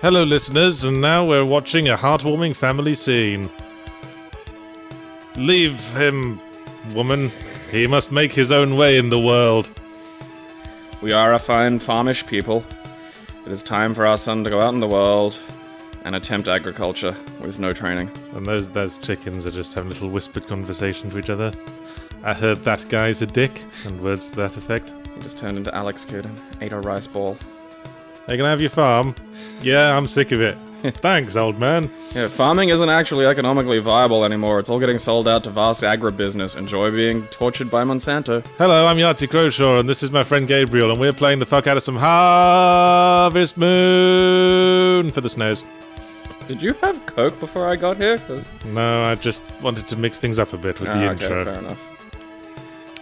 Hello, listeners, and now we're watching a heartwarming family scene. Leave him, woman. He must make his own way in the world. We are a fine farmish people. It is time for our son to go out in the world and attempt agriculture with no training. And those chickens are just having a little whispered conversation to each other. I heard that guy's a dick, and words to that effect. He just turned into Alex Kidd and ate a rice ball. Are you gonna have your farm? Yeah, I'm sick of it. Thanks, old man. Yeah, farming isn't actually economically viable anymore. It's all getting sold out to vast agribusiness. Enjoy being tortured by Monsanto. Hello, I'm Yahtzee Crowshaw, and this is my friend Gabriel, and we're playing the fuck out of some Harvest Moon for the SNES. Did you have Coke before I got here? No, I just wanted to mix things up a bit with the intro. Okay, fair enough.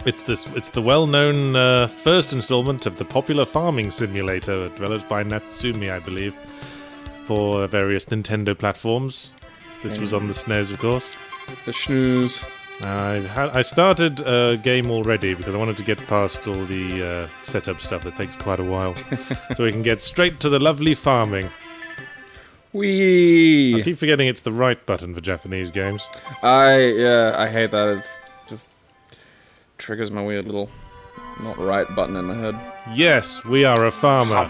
It's the well-known first installment of the popular farming simulator, developed by Natsumi, I believe, for various Nintendo platforms. This was on the SNES, of course. The snooze. I started a game already because I wanted to get past all the setup stuff that takes quite a while, so we can get straight to the lovely farming. Whee! I keep forgetting it's the right button for Japanese games. I hate that. It's just triggers my weird little not right button in my head. Yes, we are a farmer.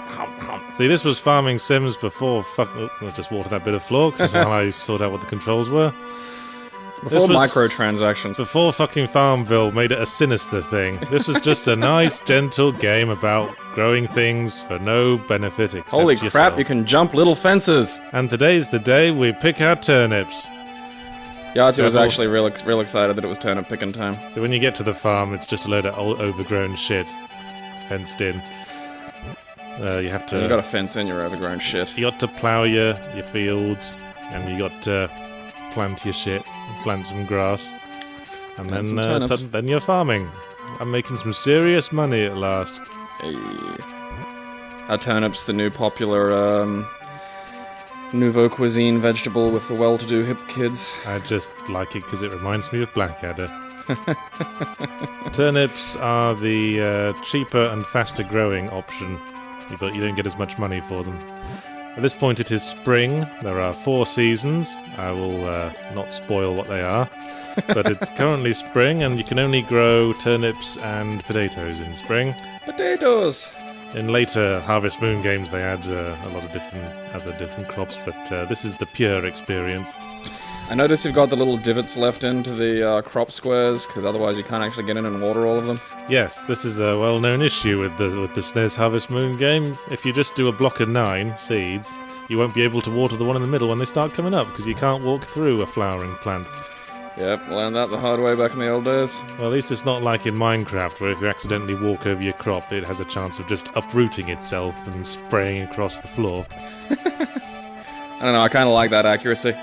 See, this was Farming Sims before I just watered that bit of floor because that's how I sorted out what the controls were. Before microtransactions. Before fucking Farmville made it a sinister thing. This was just a nice, gentle game about growing things for no benefit except Holy yourself. crap, you can jump little fences! And today's the day we pick our turnips. Yahtzee was actually real excited that it was turnip picking time. So when you get to the farm, it's just a load of old overgrown shit, fenced in. You have to. You got to fence in your overgrown shit. You got to plough your fields, and you got to plant your shit, plant some grass, and then you're farming. I'm making some serious money at last. Hey. Are turnips the new popular nouveau cuisine vegetable with the well-to-do hip kids? I just like it because it reminds me of Blackadder. Turnips are the cheaper and faster growing option, but you don't get as much money for them. At this point it is spring. There are 4 seasons. I will not spoil what they are, but it's currently spring and you can only grow turnips and potatoes in spring. Potatoes! In later Harvest Moon games they add a lot of different crops, but this is the pure experience. I notice you've got the little divots left into the crop squares, because otherwise you can't actually get in and water all of them. Yes, this is a well-known issue with the SNES Harvest Moon game. If you just do a block of 9 seeds, you won't be able to water the one in the middle when they start coming up, because you can't walk through a flowering plant. Yep, learned that the hard way back in the old days. Well, at least it's not like in Minecraft, where if you accidentally walk over your crop, it has a chance of just uprooting itself and spraying across the floor. I don't know, I kind of like that accuracy.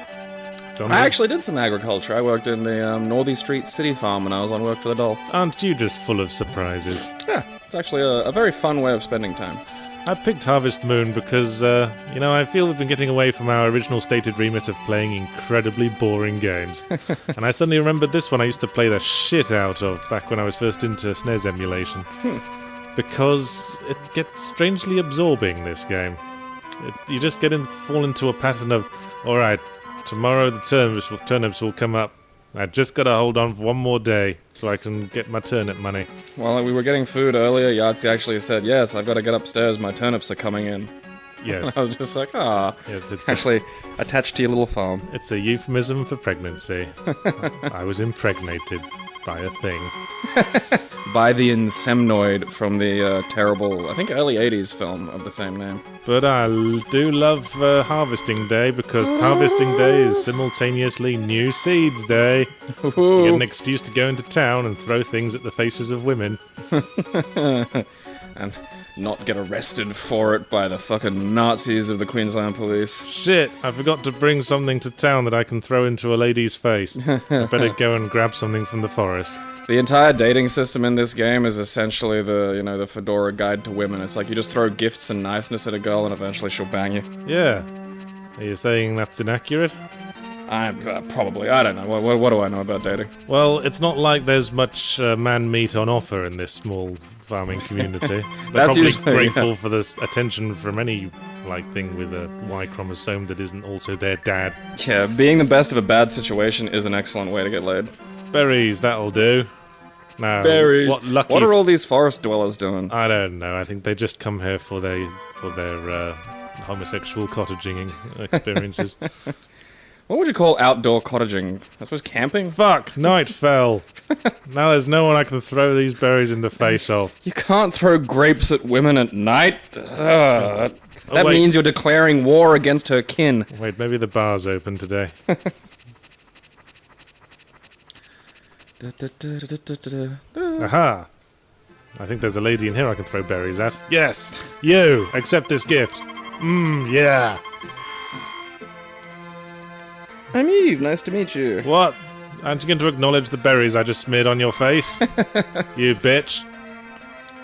I actually did some agriculture. I worked in the Northey Street City Farm when I was on work for the doll. Aren't you just full of surprises? Yeah, it's actually a very fun way of spending time. I picked Harvest Moon because, I feel we've been getting away from our original stated remit of playing incredibly boring games. And I suddenly remembered this one I used to play the shit out of back when I was first into SNES emulation. Because it gets strangely absorbing, this game. You just fall into a pattern of, alright, tomorrow the turnips will come up. I just gotta hold on for one more day so I can get my turnip money. While we were getting food earlier, Yahtzee actually said, yes, I've got to get upstairs, my turnips are coming in. Yes. I was just like, Yes, it's actually attached to your little farm. It's a euphemism for pregnancy. I was impregnated by a thing. By the insemnoid from the terrible, I think, early 80s film of the same name. But I do love Harvesting Day, because Harvesting Day is simultaneously New Seeds Day. You get an excuse to go into town and throw things at the faces of women. And not get arrested for it by the fucking Nazis of the Queensland Police. Shit, I forgot to bring something to town that I can throw into a lady's face. I better go and grab something from the forest. The entire dating system in this game is essentially the Fedora Guide to Women. It's like you just throw gifts and niceness at a girl and eventually she'll bang you. Yeah. Are you saying that's inaccurate? Probably. I don't know. What do I know about dating? Well, it's not like there's much man-meat on offer in this small farming community. They're probably grateful for this attention from any thing with a Y chromosome that isn't also their dad. Yeah, being the best of a bad situation is an excellent way to get laid. Berries, that'll do. Now, berries. What are all these forest dwellers doing? I don't know. I think they just come here for their homosexual cottaging experiences. What would you call outdoor cottaging? I suppose camping? Fuck! Night fell. Now there's no one I can throw these berries in the face of. You can't throw grapes at women at night. That means you're declaring war against her kin. Wait, maybe the bar's open today. Aha! I think there's a lady in here I can throw berries at. Yes! You! Accept this gift. Yeah! I'm Eve, nice to meet you. What? Aren't you going to acknowledge the berries I just smeared on your face? You bitch.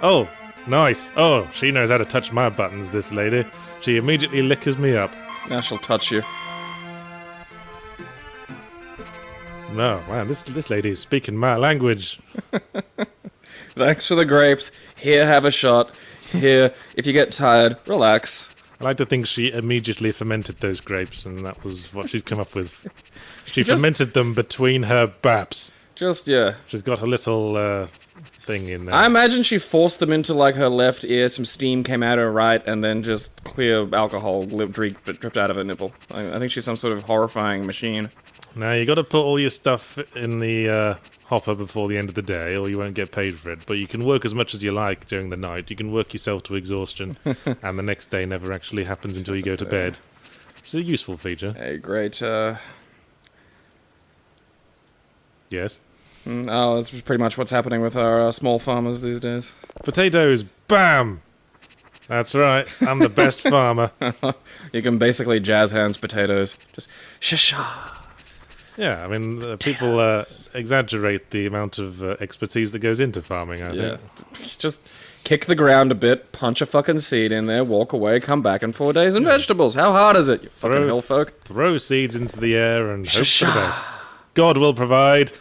Oh, nice. Oh, she knows how to touch my buttons, this lady. She immediately lickers me up. Now she'll touch you. No, man, this lady is speaking my language. Thanks for the grapes. Here, have a shot. Here, if you get tired, relax. I like to think she immediately fermented those grapes, and that was what she'd come up with. She fermented them between her baps. Yeah. She's got a little thing in there. I imagine she forced them into, her left ear, some steam came out her right, and then just clear alcohol dripped out of her nipple. I think she's some sort of horrifying machine. Now, you got to put all your stuff in the hopper before the end of the day, or you won't get paid for it. But you can work as much as you like during the night. You can work yourself to exhaustion, and the next day never actually happens until you go to bed. It's a useful feature. Hey, great. Yes? That's pretty much what's happening with our small farmers these days. Potatoes, bam! That's right, I'm the best farmer. You can basically jazz hands potatoes. Just sha-sha. Yeah, I mean, people exaggerate the amount of expertise that goes into farming, I think. Just kick the ground a bit, punch a fucking seed in there, walk away, come back in 4 days, and vegetables. How hard is it, you fucking hill folk? Throw seeds into the air and hope for the best. God will provide.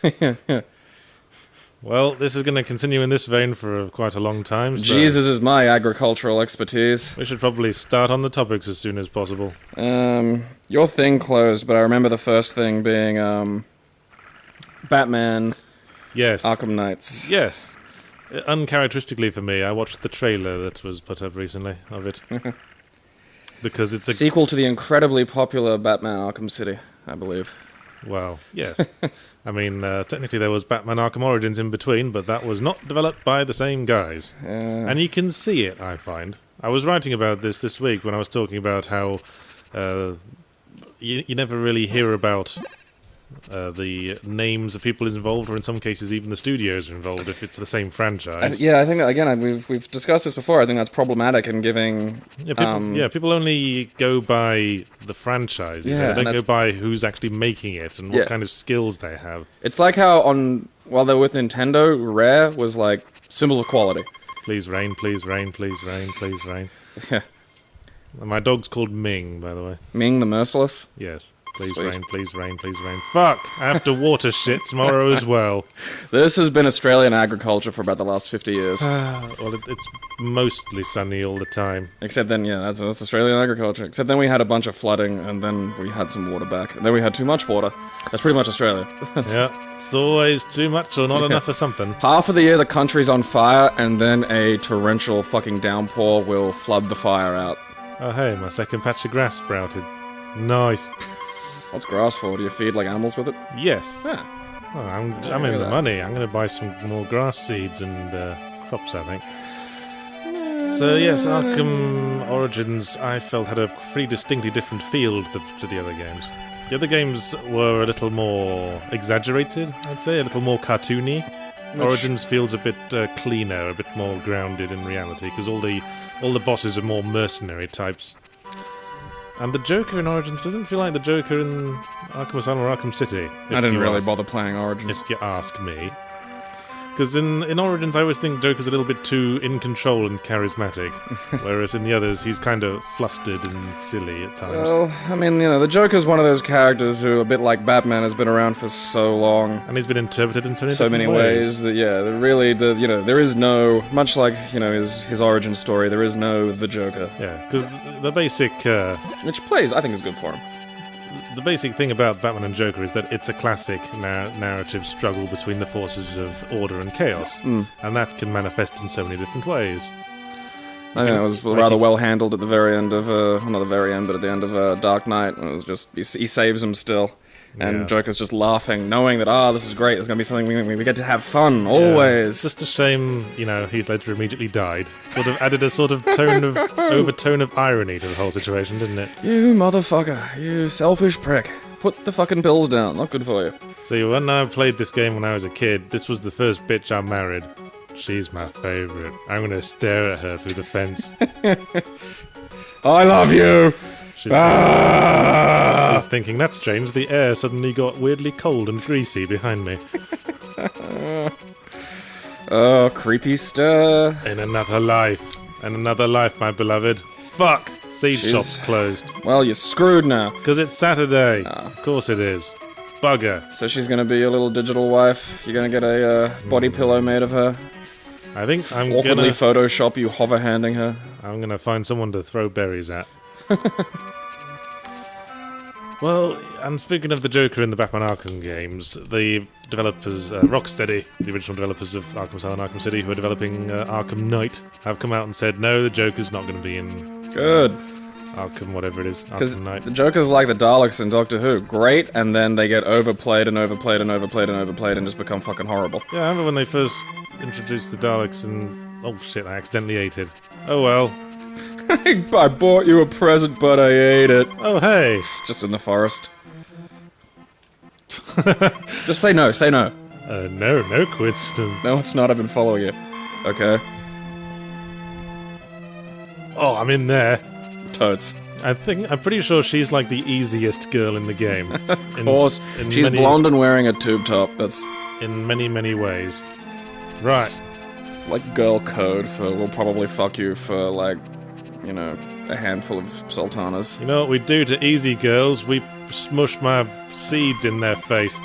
Well, this is going to continue in this vein for quite a long time. So Jesus is my agricultural expertise. We should probably start on the topics as soon as possible. Your thing closed, but I remember the first thing being Batman. Yes. Arkham Knights. Yes. Uncharacteristically for me, I watched the trailer that was put up recently of it. Because it's a sequel to the incredibly popular Batman Arkham City, I believe. Well, yes. I mean, technically there was Batman Arkham Origins in between, but that was not developed by the same guys. And you can see it, I find. I was writing about this week when I was talking about how you never really hear about the names of people involved, or in some cases even the studios are involved if it's the same franchise. I think, again, we've discussed this before. I think that's problematic in giving... people only go by the franchises. They don't go by who's actually making it and what kind of skills they have. It's like how while they were with Nintendo, Rare was like symbol of quality. Please rain, please rain, please rain, please rain. Yeah. My dog's called Ming, by the way. Ming the Merciless? Yes. Please rain, please rain, please rain. Fuck! I have to water shit tomorrow as well. This has been Australian agriculture for about the last 50 years. Well, it's mostly sunny all the time. Except then, that's Australian agriculture. Except then we had a bunch of flooding, and then we had some water back. And then we had too much water. That's pretty much Australia. Yeah, it's always too much or not enough of something. Half of the year the country's on fire, and then a torrential fucking downpour will flood the fire out. Oh hey, my second patch of grass sprouted. Nice. What's grass for? Do you feed like animals with it? Yes. Yeah. Oh, I'm in the money. I'm going to buy some more grass seeds and crops, I think. So yes, Arkham Origins, I felt, had a pretty distinctly different feel to the other games. The other games were a little more exaggerated, I'd say, a little more cartoony. Origins feels a bit cleaner, a bit more grounded in reality, because all the bosses are more mercenary types. And the Joker in Origins doesn't feel like the Joker in Arkham Asylum or Arkham City. I didn't really bother playing Origins. If you ask me. Because in Origins, I always think Joker's a little bit too in control and charismatic, whereas in the others, he's kind of flustered and silly at times. Well, I mean, the Joker's one of those characters who, a bit like Batman, has been around for so long. And he's been interpreted in so many ways that, there is no, much like, his origin story, there is no the Joker. Yeah, because the basic... which plays, I think, is good for him. The basic thing about Batman and Joker is that it's a classic narrative struggle between the forces of order and chaos, and that can manifest in so many different ways. I think it was rather well handled at the very end of, not the very end, but at the end of Dark Knight, and it was just, he saves him still, and Joker's just laughing, knowing that, this is great, there's going to be something, we get to have fun, always. It's just a shame, Heath Ledger immediately died. Sort of added a sort of overtone of irony to the whole situation, didn't it? You motherfucker, you selfish prick. Put the fucking pills down, not good for you. See, when I played this game when I was a kid, this was the first bitch I married. She's my favourite. I'm gonna stare at her through the fence. I love you! She's thinking, that's strange, the air suddenly got weirdly cold and greasy behind me. Oh, creepy stir. In another life, my beloved. Fuck! Seed shop's closed. Well, you're screwed now. Because it's Saturday. Of course it is. Bugger. So she's gonna be your little digital wife? You're gonna get a body pillow made of her? I think I'm awkwardly Photoshop you hover-handing her? I'm gonna find someone to throw berries at. Well, and speaking of the Joker in the Batman Arkham games, the developers, Rocksteady, the original developers of Arkham Asylum and Arkham City, who are developing Arkham Knight, have come out and said, no, the Joker's not going to be in Arkham, whatever it is, Arkham Knight. The Joker's like the Daleks in Doctor Who. Great, and then they get overplayed and overplayed and overplayed and overplayed and just become fucking horrible. Yeah, I remember when they first introduced the Daleks and... Oh shit, I accidentally ate it. Oh well. I bought you a present, but I ate it. Oh, hey. Just in the forest. Just say no, say no. No coincidence. No, it's not, I've been following you. Okay. Oh, I'm in there. Totes. I'm pretty sure she's like the easiest girl in the game. Of course. She's blonde and wearing a tube top. That's... in many, many ways. Right. It's like girl code for we'll probably fuck you for, like, a handful of sultanas. You know what we do to easy girls? We smush my seeds in their face.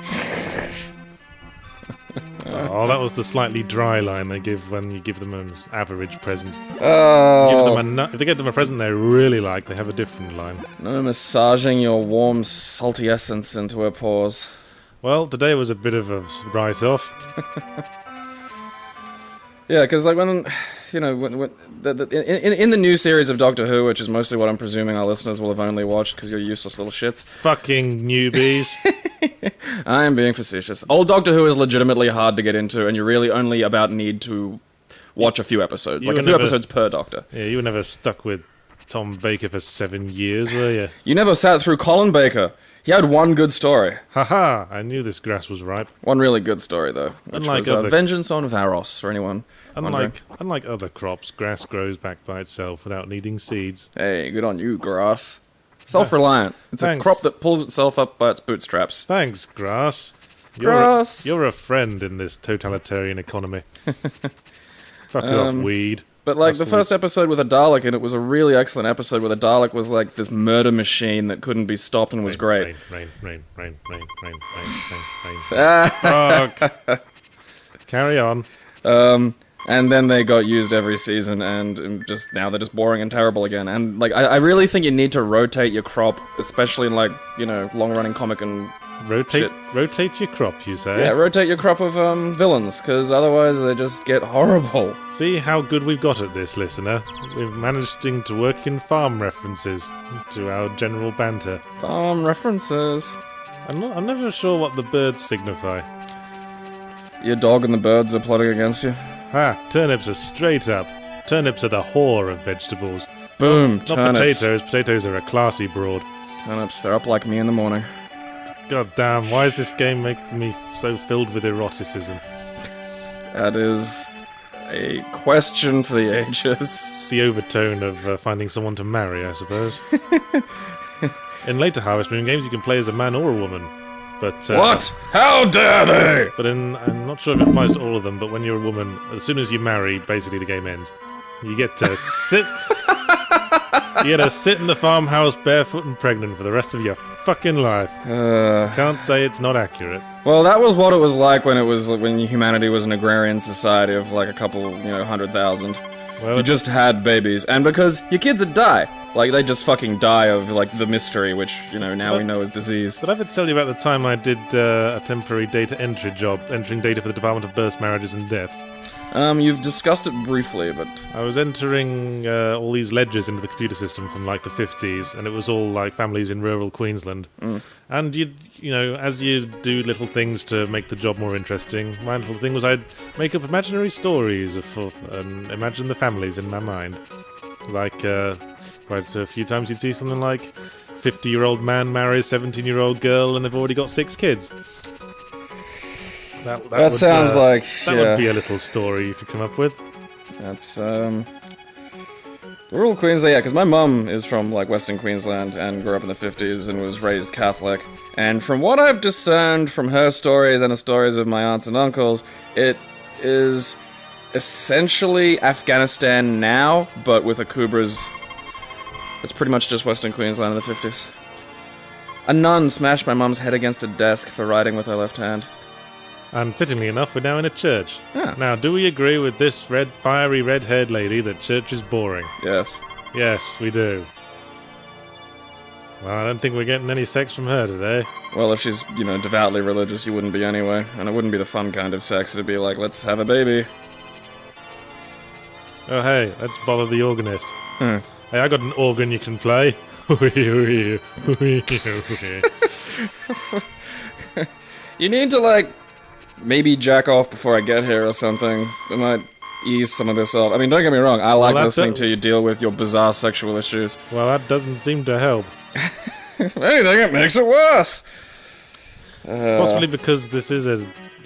Oh, that was the slightly dry line they give when you give them an average present. Oh. If they get them a present they really like, they have a different line. No massaging your warm, salty essence into her pores. Well, today was a bit of a write-off. Yeah, because like when in the new series of Doctor Who, which is mostly what I'm presuming our listeners will have only watched because you're useless little shits. Fucking newbies. I am being facetious. Old Doctor Who is legitimately hard to get into, and you really only about need to watch a few episodes. Like a few episodes per Doctor. Yeah, you were never stuck with Tom Baker for 7 years, were you? You never sat through Colin Baker. He had one good story. Haha, I knew this grass was ripe. One really good story, though, which unlike was Vengeance on Varos, for anyone Unlike other crops, grass grows back by itself without needing seeds. Hey, good on you, grass. Self-reliant. It's Thanks. a crop that pulls itself up by its bootstraps. Thanks, grass. Grass! You're a friend in this totalitarian economy. Fuck off, weed. But, like, the first episode with a Dalek in it was a really excellent episode where the Dalek was, like, this murder machine that couldn't be stopped and was great. Rain. Fuck. Carry on. And then they got used every season, and just now they're just boring and terrible again. And, like, I really think you need to rotate your crop, especially in, like, long-running comic and shit. Rotate your crop, you say? Yeah, rotate your crop of villains, because otherwise they just get horrible. See how good we've got at this, listener. We've managed to work in farm references to our general banter. Farm references. I'm never sure what the birds signify. Your dog and the birds are plotting against you. Turnips are straight up. Turnips are the whore of vegetables. Boom, Not turnips. potatoes. Potatoes are a classy broad. Turnips, they're up like me in the morning. God damn, why is this game making me so filled with eroticism? That is a question for the ages. It's the overtone of finding someone to marry, I suppose. In later Harvest Moon games, you can play as a man or a woman. But what? How dare they? But I'm not sure if it applies to all of them, but when you're a woman, as soon as you marry, basically the game ends. You get to sit... You get to sit in the farmhouse barefoot and pregnant for the rest of your fucking life. Can't say it's not accurate. Well, that was what it was like when humanity was an agrarian society of like a couple, 100,000. Well, you just had babies, and because your kids would die. Like, they just fucking die of, like, the mystery, which, now we know is disease. But I have to tell you about the time I did a temporary data entry job, entering data for the Department of Births, Marriages and Deaths. You've discussed it briefly, but... I was entering all these ledgers into the computer system from, like, the 50s, and it was all, like, families in rural Queensland. And as you do little things to make the job more interesting, my little thing was I'd make up imaginary stories and imagine the families in my mind. Like, quite a few times you'd see something like 50-year-old man marries 17-year-old girl and they've already got 6 kids. That would, sounds like... That would be a little story you could come up with. That's, rural Queensland, yeah, because my mum is from, like, Western Queensland and grew up in the 50s and was raised Catholic. And from what I've discerned from her stories and the stories of my aunts and uncles, it is essentially Afghanistan now, but with a Kubras. It's pretty much just Western Queensland in the 50s. A nun smashed my mum's head against a desk for writing with her left hand. And fittingly enough, we're now in a church. Yeah. Now, do we agree with this fiery red-haired lady that church is boring? Yes. Yes, we do. Well, I don't think we're getting any sex from her today. Well, if she's, devoutly religious, you wouldn't be anyway. And it wouldn't be the fun kind of sex. It'd be like, let's have a baby. Oh, hey, let's bother the organist. Hey, I got an organ you can play. You need to, like... maybe jack off before I get here or something. It might ease some of this off. I mean, don't get me wrong, I like listening to you deal with your bizarre sexual issues. Well, that doesn't seem to help. If anything, it makes it worse. Possibly because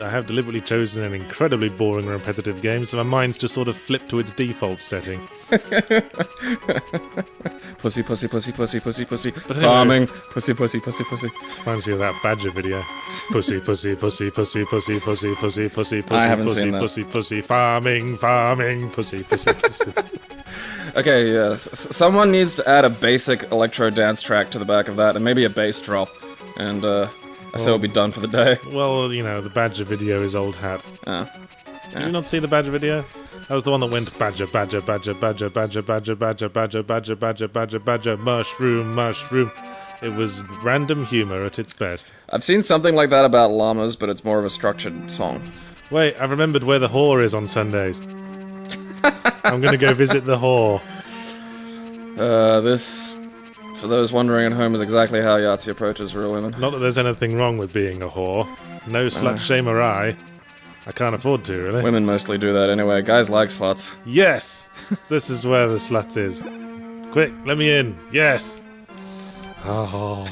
I have deliberately chosen an incredibly boring and repetitive game, so my mind's just sort of flipped to its default setting. Pussy, pussy, pussy, pussy, pussy, pussy. But farming. Anyway, pussy, pussy, pussy, pussy. Reminds me of that Badger video. Pussy, pussy, pussy, pussy, pussy, pussy, pussy, pussy, pussy, I haven't pussy, seen that. Pussy, pussy, farming, pussy, pussy, pussy. Okay, yes. Someone needs to add a basic electro dance track to the back of that, and maybe a bass drop. And, I say we'll be done for the day. Well, the Badger video is old hat. Oh. Did you not see the Badger video? That was the one that went badger, badger, badger, badger, badger, badger, badger, badger, badger, badger, badger, badger, mushroom, mushroom. It was random humor at its best. I've seen something like that about llamas, but it's more of a structured song. Wait, I've remembered where the whore is on Sundays. I'm gonna go visit the whore. This, for those wondering at home, is exactly how Yahtzee approaches real women. Not that there's anything wrong with being a whore. No slut shame or I can't afford to, really. Women mostly do that anyway. Guys like sluts. Yes! This is where the slut is. Quick, let me in. Yes! Oh.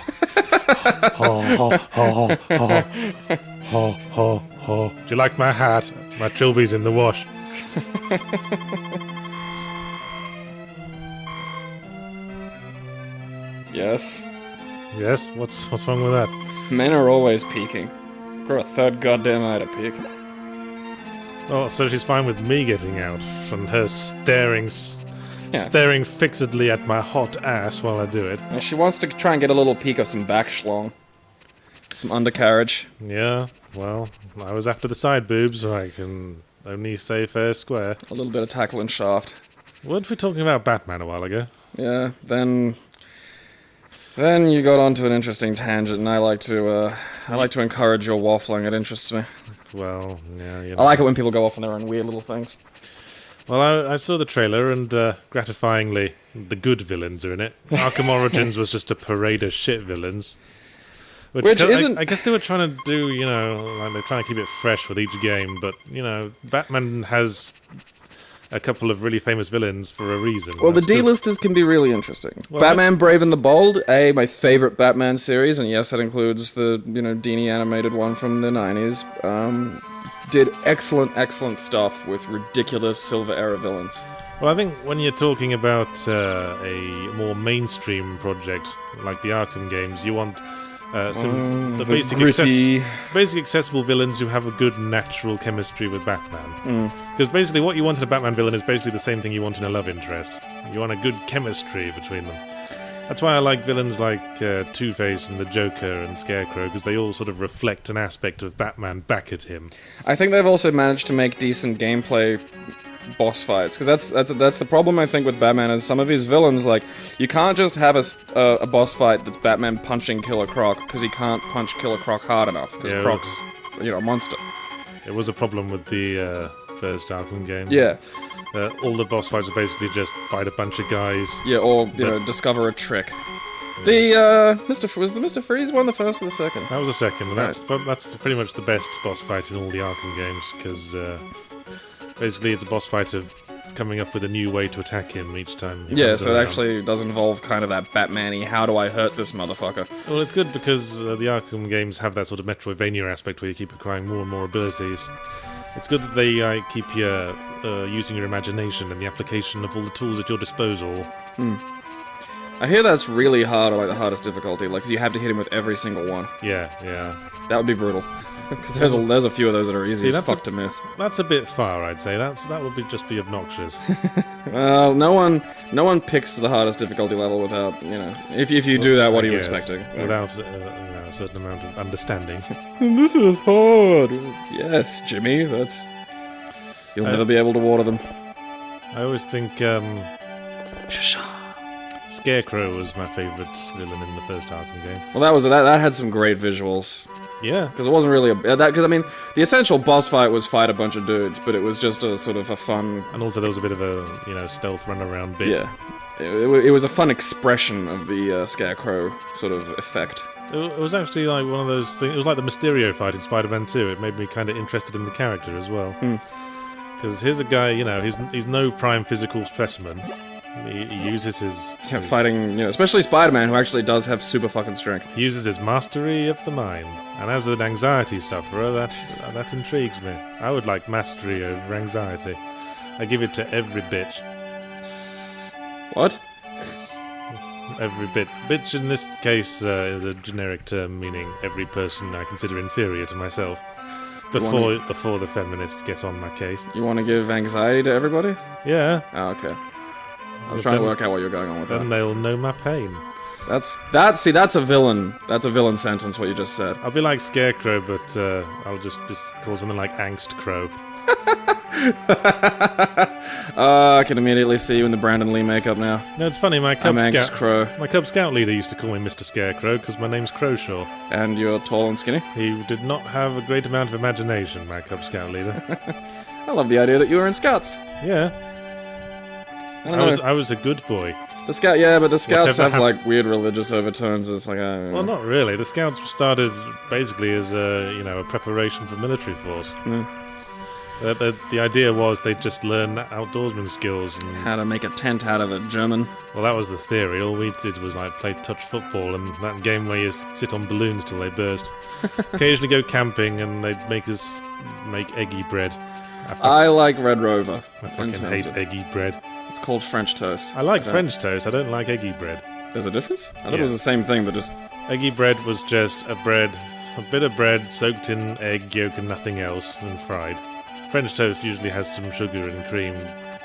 Do you like my hat? My trilby's in the wash. Yes. Yes? What's wrong with that? Men are always peeking. Grow a third goddamn eye to peek. Oh, so she's fine with me getting out from her staring fixedly at my hot ass while I do it. And she wants to try and get a little peek of some back schlong. Some undercarriage. Yeah, well, I was after the side boobs, so I can only say fair square. A little bit of tackle and shaft. Weren't we talking about Batman a while ago? Yeah, then you got onto an interesting tangent, and I like to encourage your waffling. It interests me. Well, yeah, I like it when people go off on their own weird little things. Well, I saw the trailer, and gratifyingly, the good villains are in it. Arkham Origins was just a parade of shit villains. Which isn't... I guess they were trying to do, like they're trying to keep it fresh with each game, but, Batman has a couple of really famous villains for a reason. Well, the D-listers can be really interesting. Well, Batman Brave and the Bold, my favorite Batman series, and yes, that includes the, Dini animated one from the 90s, did excellent stuff with ridiculous Silver Era villains. Well, I think when you're talking about a more mainstream project, like the Arkham games, you want The gritty. basic accessible villains who have a good natural chemistry with Batman. Because basically what you want in a Batman villain is basically the same thing you want in a love interest. You want a good chemistry between them. That's why I like villains like Two-Face and the Joker and Scarecrow, because they all sort of reflect an aspect of Batman back at him. I think they've also managed to make decent gameplay boss fights, because that's the problem I think with Batman is some of his villains, like, you can't just have a boss fight that's Batman punching Killer Croc, because he can't punch Killer Croc hard enough, because Croc's, a monster. It was a problem with the first Arkham game. Yeah. All the boss fights are basically just fight a bunch of guys. Yeah, or, discover a trick. The, was the Mr. Freeze one the first or the second? That was the second, and that's pretty much the best boss fight in all the Arkham games, because, basically it's a boss fight of coming up with a new way to attack him each time. Yeah, so it actually does involve kind of that Batman-y, how do I hurt this motherfucker? Well, it's good because the Arkham games have that sort of Metroidvania aspect where you keep acquiring more and more abilities. It's good that they keep you using your imagination and the application of all the tools at your disposal. I hear that's really hard, or like the hardest difficulty, like, 'cause you have to hit him with every single one. Yeah. That would be brutal. Because there's a few of those that are easy as fuck to miss. That's a bit far, I'd say. That would just be obnoxious. Well, no one picks the hardest difficulty level without, if you do that, what are you expecting? Without a certain amount of understanding. This is hard. Yes, Jimmy, you'll never be able to water them. I always think, Scarecrow was my favourite villain in the first Arkham game. Well, that had some great visuals. Yeah. Because it wasn't really because I mean, the essential boss fight was fight a bunch of dudes, but it was just a sort of a fun... And also there was a bit of a, stealth run-around bit. Yeah. It was a fun expression of the Scarecrow sort of effect. It was actually like one of those things... It was like the Mysterio fight in Spider-Man 2. It made me kind of interested in the character as well. Because here's a guy, he's no prime physical specimen. He uses his... Yeah, fighting, especially Spider-Man, who actually does have super fucking strength. He uses his mastery of the mind. And as an anxiety sufferer, that intrigues me. I would like mastery over anxiety. I give it to every bitch. What? Every bit. Bitch in this case is a generic term meaning every person I consider inferior to myself. Before the feminists get on my case. You want to give anxiety to everybody? Yeah. Oh, okay. I was trying to work out what you're going on with that. Then they'll know my pain. That's a villain. That's a villain sentence, what you just said. I'll be like Scarecrow, but I'll just call something like Angst Crow. I can immediately see you in the Brandon Lee makeup now. No, it's funny, my Cub Scout leader used to call me Mr. Scarecrow because my name's Crowshaw. And you're tall and skinny? He did not have a great amount of imagination, my Cub Scout leader. I love the idea that you were in Scouts. Yeah. I was a good boy. The Scouts have like weird religious overtones. It's like, well, not really. The Scouts started basically as a preparation for military force. The idea was they'd just learn outdoorsman skills and how to make a tent out of a German. Well, that was the theory. All we did was like play touch football and that game where you sit on balloons till they burst. Occasionally go camping and they'd make us make eggy bread. I like Red Rover. I fucking hate eggy bread. It's called French toast. I like French toast. I don't like eggy bread. There's a difference? I thought it was the same thing, but just... Eggy bread was just a bit of bread soaked in egg yolk and nothing else, and fried. French toast usually has some sugar and cream,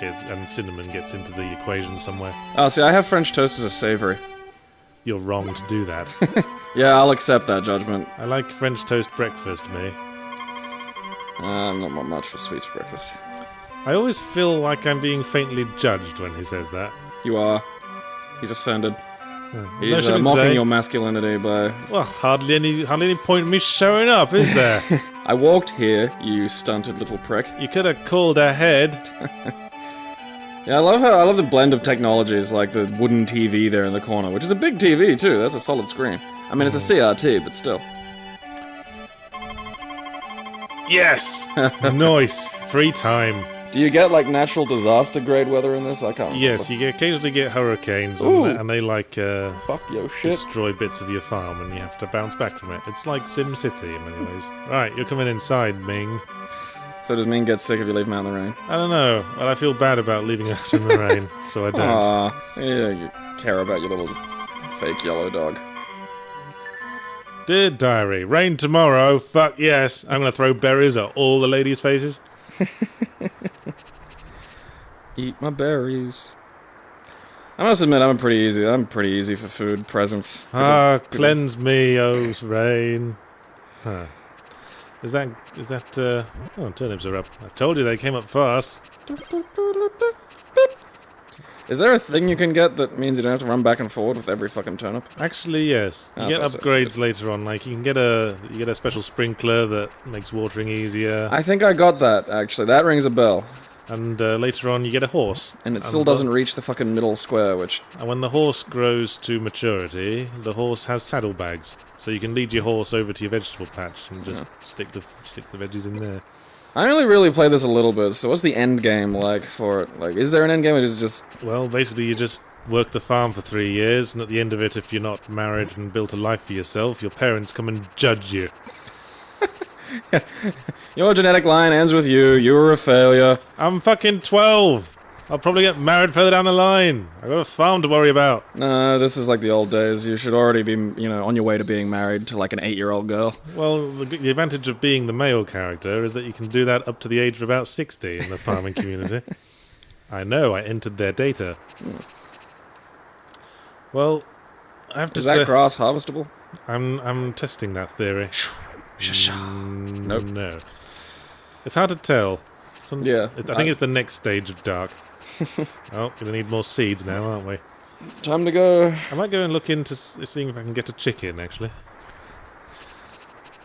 and cinnamon gets into the equation somewhere. Oh, see, I have French toast as a savoury. You're wrong to do that. Yeah, I'll accept that judgment. I like French toast breakfast, me. I'm not much for sweets for breakfast. I always feel like I'm being faintly judged when he says that. You are. He's offended. He's mocking your masculinity by... Well, hardly any point in me showing up, is there? I walked here, you stunted little prick. You could have called ahead. Yeah, I love the blend of technologies, like the wooden TV there in the corner, which is a big TV too. That's a solid screen. I mean, it's a CRT, but still. Yes! Nice. Free time. Do you get, like, natural disaster grade weather in this? I can't remember. Yes, you occasionally get hurricanes, and they like, fuck your shit. Destroy bits of your farm, and you have to bounce back from it. It's like Sim City in many ways. Right, you're coming inside, Ming. So does Ming get sick if you leave him out in the rain? I don't know, but I feel bad about leaving out in the rain, so I don't. Aw, yeah, you care about your little fake yellow dog. Dear diary, rain tomorrow. Fuck yes. I'm going to throw berries at all the ladies' faces. Eat my berries. I must admit, I'm pretty easy for food presents. Cleanse me, oh rain. Huh. Is that, oh, turnips are up. I told you they came up fast. Is there a thing you can get that means you don't have to run back and forward with every fucking turnip? Actually, yes. You get upgrades later on. Like, you get a special sprinkler that makes watering easier. I think I got that, actually. That rings a bell. And later on, you get a horse. And it still doesn't reach the fucking middle square, which... And when the horse grows to maturity, the horse has saddlebags. So you can lead your horse over to your vegetable patch and just stick the veggies in there. I only really play this a little bit, so what's the end game like for it? Like, is there an end game, or is it just... Well, basically you just work the farm for 3 years, and at the end of it, if you're not married and built a life for yourself, your parents come and judge you. Your genetic line ends with you. You were a failure. I'm fucking 12. I'll probably get married further down the line. I've got a farm to worry about. No, this is like the old days. You should already be, on your way to being married to like an 8-year-old girl. Well, the advantage of being the male character is that you can do that up to the age of about 60 in the farming community. I know, I entered their data. Well, I have to say... Is that grass harvestable? I'm testing that theory. Nope. No. It's hard to tell. I think it's the next stage of dark. Oh, gonna need more seeds now, aren't we? Time to go. I might go and look into seeing if I can get a chicken, actually.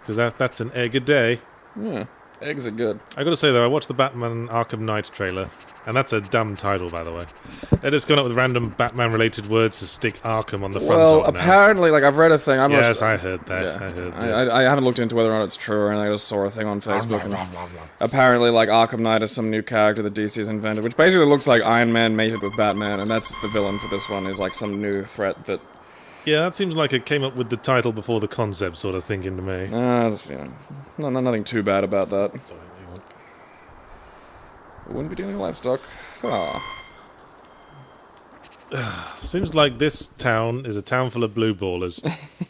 Because that's an egg a day. Yeah, eggs are good. I gotta say, though, I watched the Batman Arkham Knight trailer. And that's a dumb title, by the way. They're just going up with random Batman-related words to stick Arkham on the front Well, of apparently, like, I've read a thing. Yes, I heard that. Yeah. I heard this. I haven't looked into whether or not it's true or anything. I just saw a thing on Facebook. Apparently, like, Arkham Knight is some new character that DC has invented, which basically looks like Iron Man mated with Batman, and that's the villain for this one, is, like, some new threat that... Yeah, that seems like it came up with the title before the concept sort of thinking to me. Nothing too bad about that. Wouldn't be dealing with livestock. Seems like this town is a town full of blue ballers.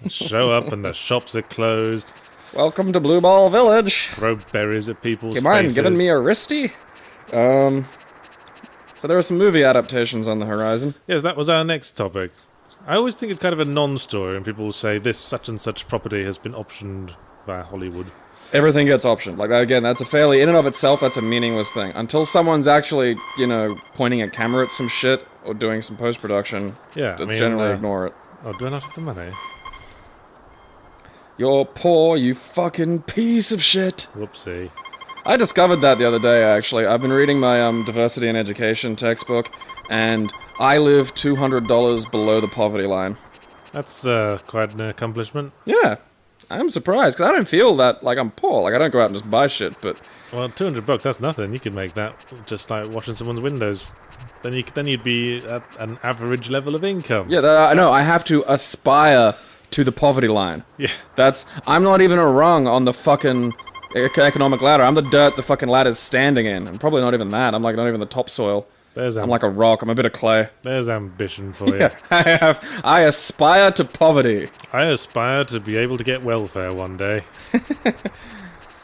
Show up and the shops are closed. Welcome to Blue Ball Village. Throw berries at people's faces. You mind giving me a wristy? So there are some movie adaptations on the horizon. Yes, that was our next topic. I always think it's kind of a non-story when people say this such and such property has been optioned by Hollywood. Everything gets optioned. Like, again, that's a fairly, in and of itself, that's a meaningless thing. Until someone's actually, pointing a camera at some shit or doing some post-production, generally ignore it. Oh, do I not have the money? You're poor, you fucking piece of shit. Whoopsie. I discovered that the other day, actually. I've been reading my diversity and education textbook, and I live $200 below the poverty line. That's quite an accomplishment. Yeah. I'm surprised, because I don't feel that, like, I'm poor. Like, I don't go out and just buy shit, but... Well, $200, that's nothing. You could make that just like washing someone's windows. Then you'd be at an average level of income. Yeah, I know. I have to aspire to the poverty line. Yeah. I'm not even a rung on the fucking economic ladder. I'm the dirt the fucking ladder's standing in. I'm probably not even that. I'm, like, not even the topsoil. I'm like a rock. I'm a bit of clay. There's ambition for you. Yeah, I aspire to poverty. I aspire to be able to get welfare one day.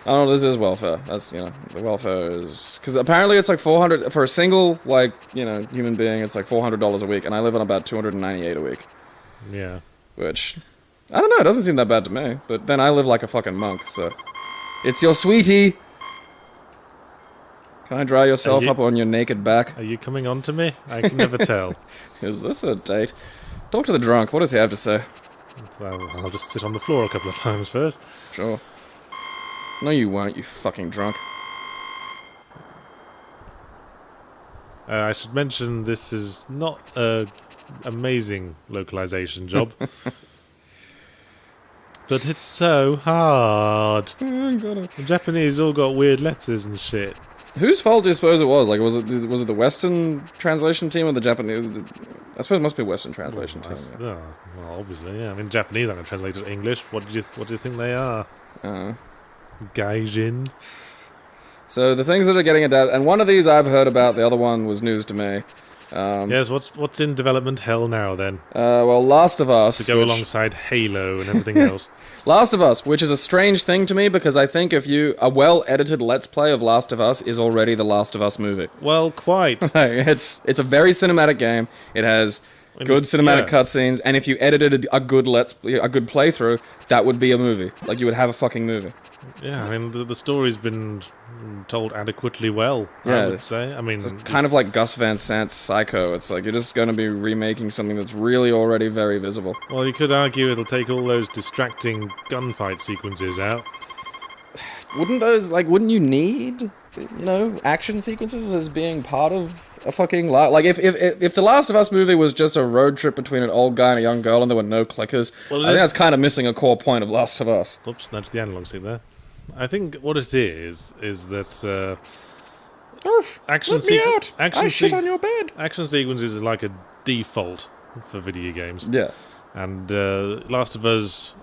Oh, this is welfare. That's, the welfare is... Because apparently it's like $400... For a single, like, human being, it's like $400 a week, and I live on about $298 a week. Yeah. Which, I don't know, it doesn't seem that bad to me. But then I live like a fucking monk, so... It's your sweetie! Can I dry yourself up on your naked back? Are you coming on to me? I can never tell. Is this a date? Talk to the drunk. What does he have to say? Well, I'll just sit on the floor a couple of times first. Sure. No, you won't, you fucking drunk. I should mention this is not an amazing localization job. But it's so hard. The Japanese all got weird letters and shit. Whose fault do you suppose it was? Like, was it the Western translation team or the Japanese? I suppose it must be Western translation team. Yeah. Oh, well, obviously, yeah. I mean, Japanese aren't translated to English. What do you think they are? Gaijin. So the things that are getting adapted, and one of these I've heard about. The other one was news to me. Yes, what's in development hell now then? Well, Last of Us... To go alongside Halo and everything else. Last of Us, which is a strange thing to me, because I think a well-edited Let's Play of Last of Us is already the Last of Us movie. Well, quite. It's a very cinematic game. It has good cinematic cutscenes, and if you edited a good playthrough, that would be a movie. Like, you would have a fucking movie. Yeah, I mean, the story's been told adequately well, I would say. I mean, it's kind of like Gus Van Sant's Psycho. It's like you're just going to be remaking something that's really already very visible. Well, you could argue it'll take all those distracting gunfight sequences out. Wouldn't you need, action sequences as being part of a fucking like if the Last of Us movie was just a road trip between an old guy and a young girl and there were no clickers, I think that's kind of missing a core point of Last of Us. Oops, nudge the analog stick there. I think what it is that action sequences. I shit on your bed. Action sequences is like a default for video games. Yeah, and Last of Us,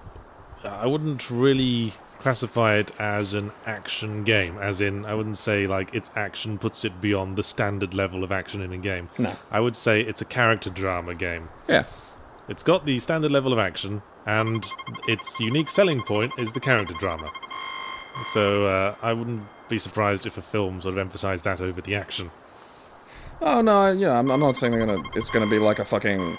I wouldn't really classify it as an action game, as in, I wouldn't say like its action puts it beyond the standard level of action in a game. No. I would say it's a character drama game. Yeah. It's got the standard level of action, and its unique selling point is the character drama. So I wouldn't be surprised if a film sort of emphasised that over the action. Oh no, I'm not saying it's gonna be like a fucking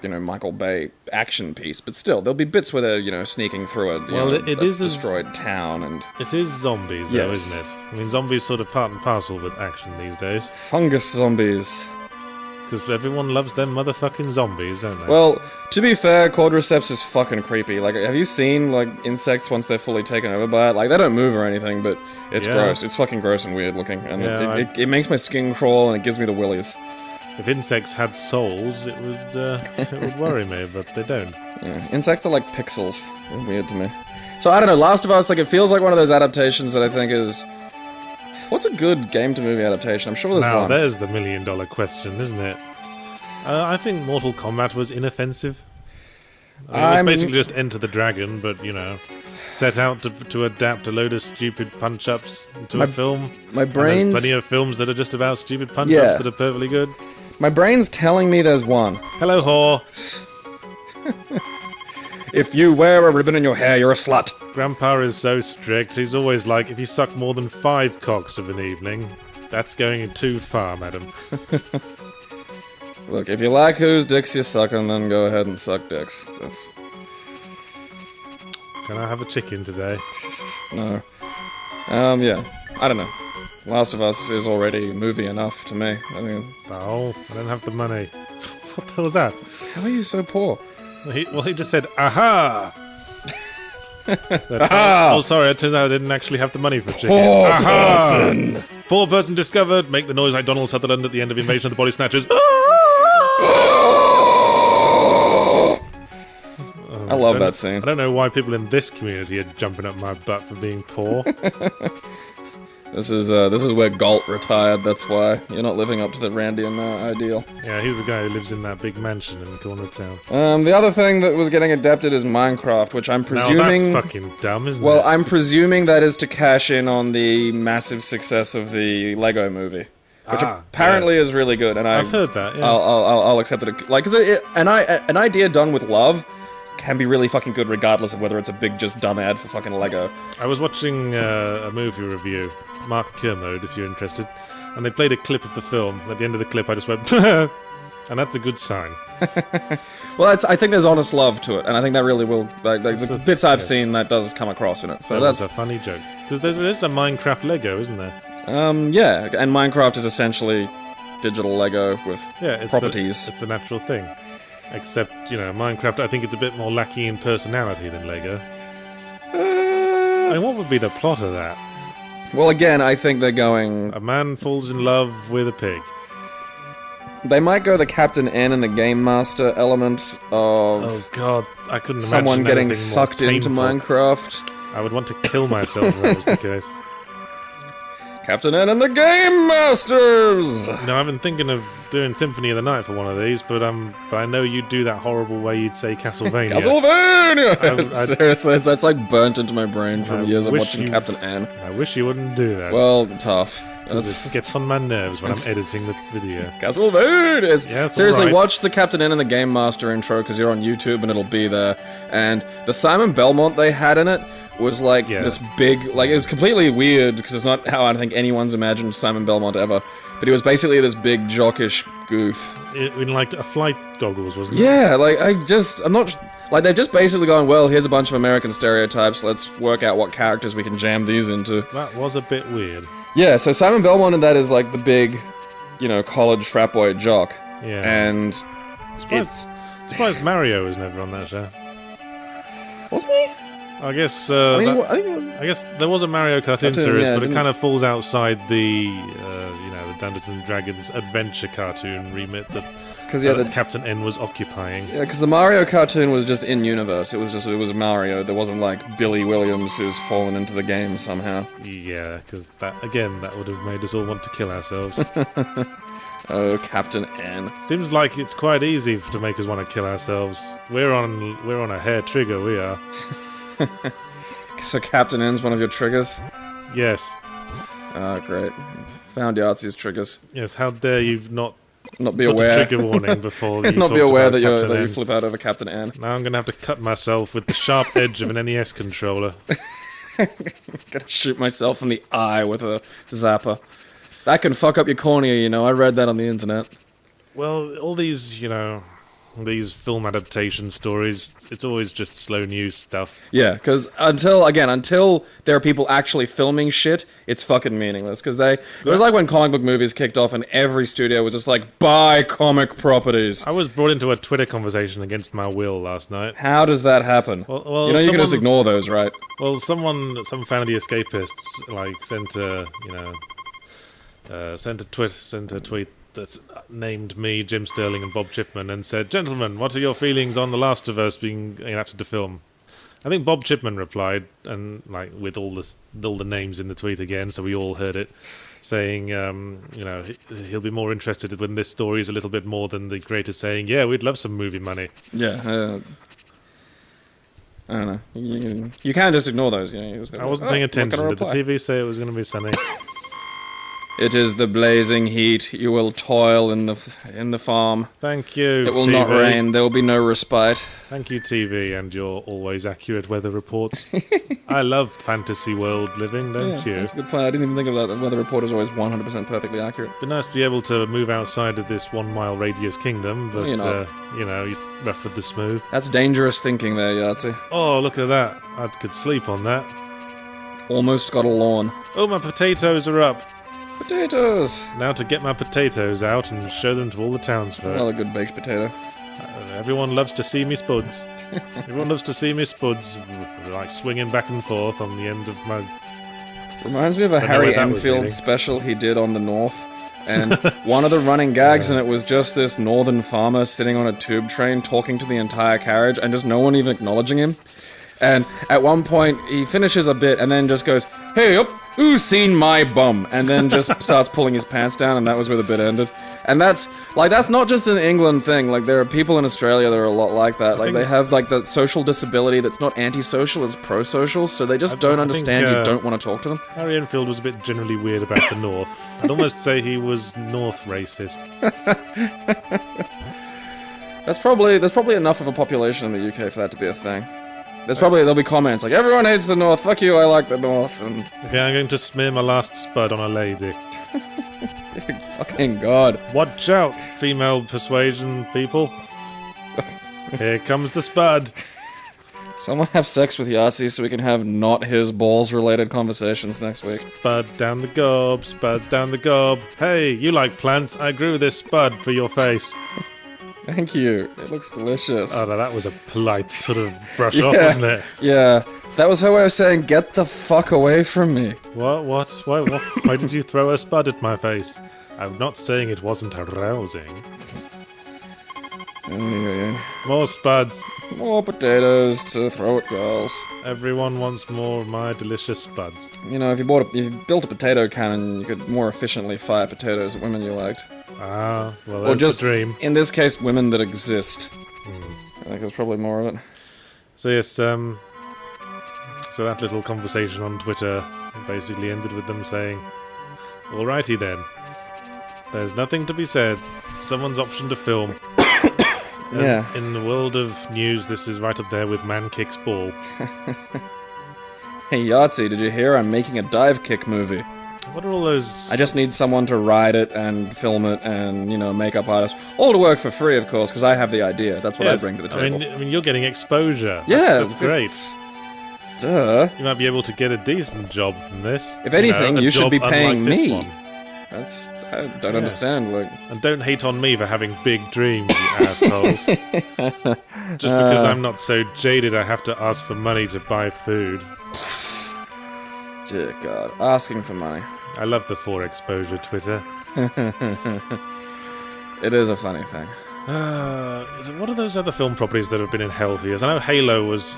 Michael Bay action piece, but still, there'll be bits where they're, sneaking through a destroyed town, and... It is zombies, though, isn't it? I mean, zombies sort of part and parcel with action these days. Fungus zombies. Because everyone loves them motherfucking zombies, don't they? Well, to be fair, Cordyceps is fucking creepy. Like, have you seen, insects once they're fully taken over by it? Like, they don't move or anything, but it's gross. It's fucking gross and weird looking, and it makes my skin crawl, and it gives me the willies. If insects had souls, it would worry me, but they don't. Yeah, insects are like pixels. They're weird to me. So, I don't know, Last of Us, it feels like one of those adaptations that I think is... What's a good game-to-movie adaptation? I'm sure there's one. Now, there's the million-dollar question, isn't it? I think Mortal Kombat was inoffensive. It was basically just Enter the Dragon, but, set out to adapt a load of stupid punch-ups to a film. My brain's... And there's plenty of films that are just about stupid punch-ups that are perfectly good. My brain's telling me there's one. Hello, whore. If you wear a ribbon in your hair, you're a slut. Grandpa is so strict. He's always like, if you suck more than 5 cocks of an evening, that's going too far, madam. Look, if you like whose dicks you're sucking, then go ahead and suck dicks. That's... Can I have a chicken today? No. Yeah. I don't know. Last of Us is already movie enough to me. I mean... Oh, I don't have the money. What the hell was that? How are you so poor? He just said, aha! Aha! Oh, sorry, it turns out I didn't actually have the money for chicken. Poor person! Poor person discovered. Make the noise like Donald Sutherland at the end of Invasion of the Body Snatchers. I love that scene. I don't know why people in this community are jumping up my butt for being poor. This is where Galt retired, that's why. You're not living up to the Randian ideal. Yeah, he's the guy who lives in that big mansion in the corner of town. The other thing that was getting adapted is Minecraft, which I'm presuming... Now that's fucking dumb, isn't it? Well, I'm presuming that is to cash in on the massive success of the Lego movie. Which apparently is really good, and I've heard that, yeah. I'll accept it. Like, 'cause an idea done with love can be really fucking good regardless of whether it's a big, just dumb ad for fucking Lego. I was watching a movie review, Mark Kermode, if you're interested, and they played a clip of the film. At the end of the clip, I just went, and that's a good sign. Well, I think there's honest love to it, and I think that really will, the bits I've seen, that does come across in it. So that's a funny joke. There's a Minecraft Lego, isn't there? Yeah, and Minecraft is essentially digital Lego with properties. It's the natural thing. Except, Minecraft, I think it's a bit more lacking in personality than Lego. I mean, what would be the plot of that? Well, again, I think they're going... A man falls in love with a pig. They might go the Captain N and the Game Master element of... Oh god, I couldn't imagine someone getting sucked into Minecraft. I would want to kill myself if that was the case. Captain N and the Game Masters! No, I've been thinking of doing Symphony of the Night for one of these, but I know you'd do that horrible way you'd say Castlevania. Castlevania! Seriously, that's like burnt into my brain from years of watching Captain N. I wish you wouldn't do that. Well, tough. It gets on my nerves when I'm editing the video. Castle Moon is... Yeah, seriously, right. watch the Captain N and the Game Master intro, because you're on YouTube and it'll be there. And the Simon Belmont they had in it was like this big... Like, it was completely weird, because it's not how I think anyone's imagined Simon Belmont ever. But he was basically this big, jockish goof. In like a flight goggles, wasn't it? Yeah, like, I'm not... Like, they're just basically going, well, here's a bunch of American stereotypes, let's work out what characters we can jam these into. That was a bit weird. Yeah, so Simon Belmont in that is like the big, college frat boy jock. Yeah. And Surprised Mario was never on that show. Wasn't he? I guess, I think it was... I guess there was a Mario cartoon series, yeah, but it kind of falls outside the, the Dungeons and Dragons adventure cartoon remit that Captain N was occupying. Yeah, because the Mario cartoon was just in-universe. It was Mario. There wasn't, like, Billy Williams who's fallen into the game somehow. Yeah, because that would have made us all want to kill ourselves. Oh, Captain N. Seems like it's quite easy to make us want to kill ourselves. We're on a hair trigger, we are. So Captain N's one of your triggers? Yes. Ah, great. Found Yahtzee's triggers. Yes, how dare you not be aware. A trigger warning before you not be aware that you you flip out over Captain N. Now I'm going to have to cut myself with the sharp edge of an NES controller. Gonna shoot myself in the eye with a zapper. That can fuck up your cornea, I read that on the internet. Well, all these, these film adaptation stories, it's always just slow news stuff. Yeah, because until there are people actually filming shit, it's fucking meaningless. Because it was like when comic book movies kicked off and every studio was just like, buy comic properties. I was brought into a Twitter conversation against my will last night. How does that happen? Well, you can just ignore those, right? Well, some fan of the Escapists, sent a tweet that named me, Jim Sterling, and Bob Chipman, and said, "Gentlemen, what are your feelings on The Last of Us being adapted to film?" I think Bob Chipman replied, and with all the names in the tweet again, so we all heard it, saying, he'll be more interested when this story is a little bit more than the creator saying, "Yeah, we'd love some movie money." Yeah. I don't know. You can't just ignore those. I wasn't paying attention. Did the TV say it was going to be sunny? It is the blazing heat. You will toil in the farm. Thank you, It will TV. not rain. There will be no respite. Thank you, TV, and your always accurate weather reports. I love fantasy world living, don't you? That's a good point. I didn't even think of that. The weather report is always 100% perfectly accurate. It'd be nice to be able to move outside of this 1 mile radius kingdom, but, he's rough with the smooth. That's dangerous thinking there, Yahtzee. Oh, look at that. I could sleep on that. Almost got a lawn. Oh, my potatoes are up. Potatoes! Now to get my potatoes out and show them to all the townsfolk. Another good baked potato. Everyone loves to see me spuds. Everyone loves to see me spuds, like swinging back and forth on the end of my... Reminds me of a Harry Enfield special he did on the North. And one of the running gags, and it was just this northern farmer sitting on a tube train talking to the entire carriage, and just no one even acknowledging him. And at one point, he finishes a bit and then just goes, "Hey up, who's seen my bum?" And then just starts pulling his pants down, and that was where the bit ended. And that's not just an England thing. Like, there are people in Australia that are a lot like that. Like, they have, like, the social disability that's not antisocial, it's pro-social, so they just don't understand you don't want to talk to them. Harry Enfield was a bit generally weird about the North. I'd almost say he was North racist. There's probably enough of a population in the UK for that to be a thing. There'll be comments like, "Everyone hates the North, fuck you, I like the North," and... Okay, I'm going to smear my last spud on a lady. Fucking God. Watch out, female persuasion people. Here comes the spud. Someone have sex with Yahtzee so we can have not his balls-related conversations next week. Spud down the gob, spud down the gob. Hey, you like plants, I grew this spud for your face. Thank you. It looks delicious. Oh, no, that was a polite sort of brush off, wasn't it? Yeah. That was her way of saying, "Get the fuck away from me." What? Why did you throw a spud at my face? I'm not saying it wasn't arousing. More spuds. More potatoes to throw at girls. Everyone wants more of my delicious spuds. If you built a potato cannon, you could more efficiently fire potatoes at women you liked. Ah, well, that's just, the dream. In this case, women that exist. I think there's probably more of it. So yes, so that little conversation on Twitter basically ended with them saying, Alrighty then. There's nothing to be said. Someone's optioned a film. Yeah. In the world of news, this is right up there with Man Kicks Ball. Hey Yahtzee, did you hear I'm making a dive kick movie? What are all those... I just need someone to write it and film it and, makeup artists. All to work for free, of course, because I have the idea. That's what I bring to the table. I mean, you're getting exposure. Yeah. That's great. Duh. You might be able to get a decent job from this. If anything, you should be paying me. One. I don't understand, like... And don't hate on me for having big dreams, you assholes. Just because I'm not so jaded I have to ask for money to buy food. Dear God, asking for money. I love the for exposure Twitter. It is a funny thing. What are those other film properties that have been in hell for years? I know Halo was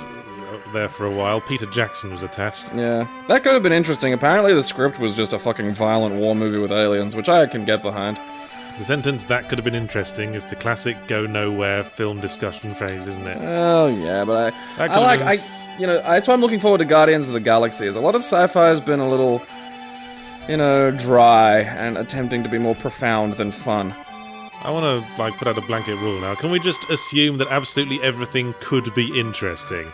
there for a while. Peter Jackson was attached. Yeah, that could have been interesting. Apparently the script was just a fucking violent war movie with aliens, which I can get behind. The sentence "that could have been interesting" is the classic go nowhere film discussion phrase, isn't it? Oh yeah, but that's why I'm looking forward to Guardians of the Galaxy. Is a lot of sci-fi has been a little, dry and attempting to be more profound than fun. I want to put out a blanket rule now. Can we just assume that absolutely everything could be interesting?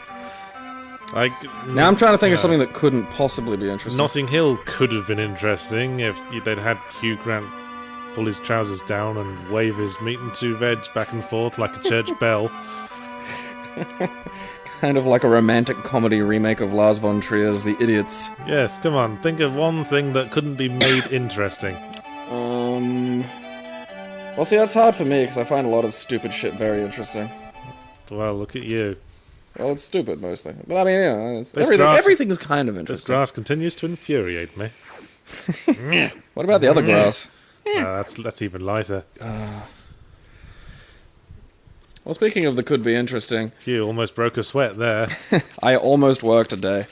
Now I'm trying to think of something that couldn't possibly be interesting. Notting Hill could have been interesting if they'd had Hugh Grant pull his trousers down and wave his meat and two veg back and forth like a church bell. Kind of like a romantic comedy remake of Lars von Trier's The Idiots. Yes, come on, think of one thing that couldn't be made interesting. Well, see, that's hard for me, because I find a lot of stupid shit very interesting. Well, look at you. Well, it's stupid, mostly. But I mean, everything's kind of interesting. This grass continues to infuriate me. What about the other grass? That's even lighter. Well, speaking of the could be interesting... Phew, almost broke a sweat there. I almost worked a day.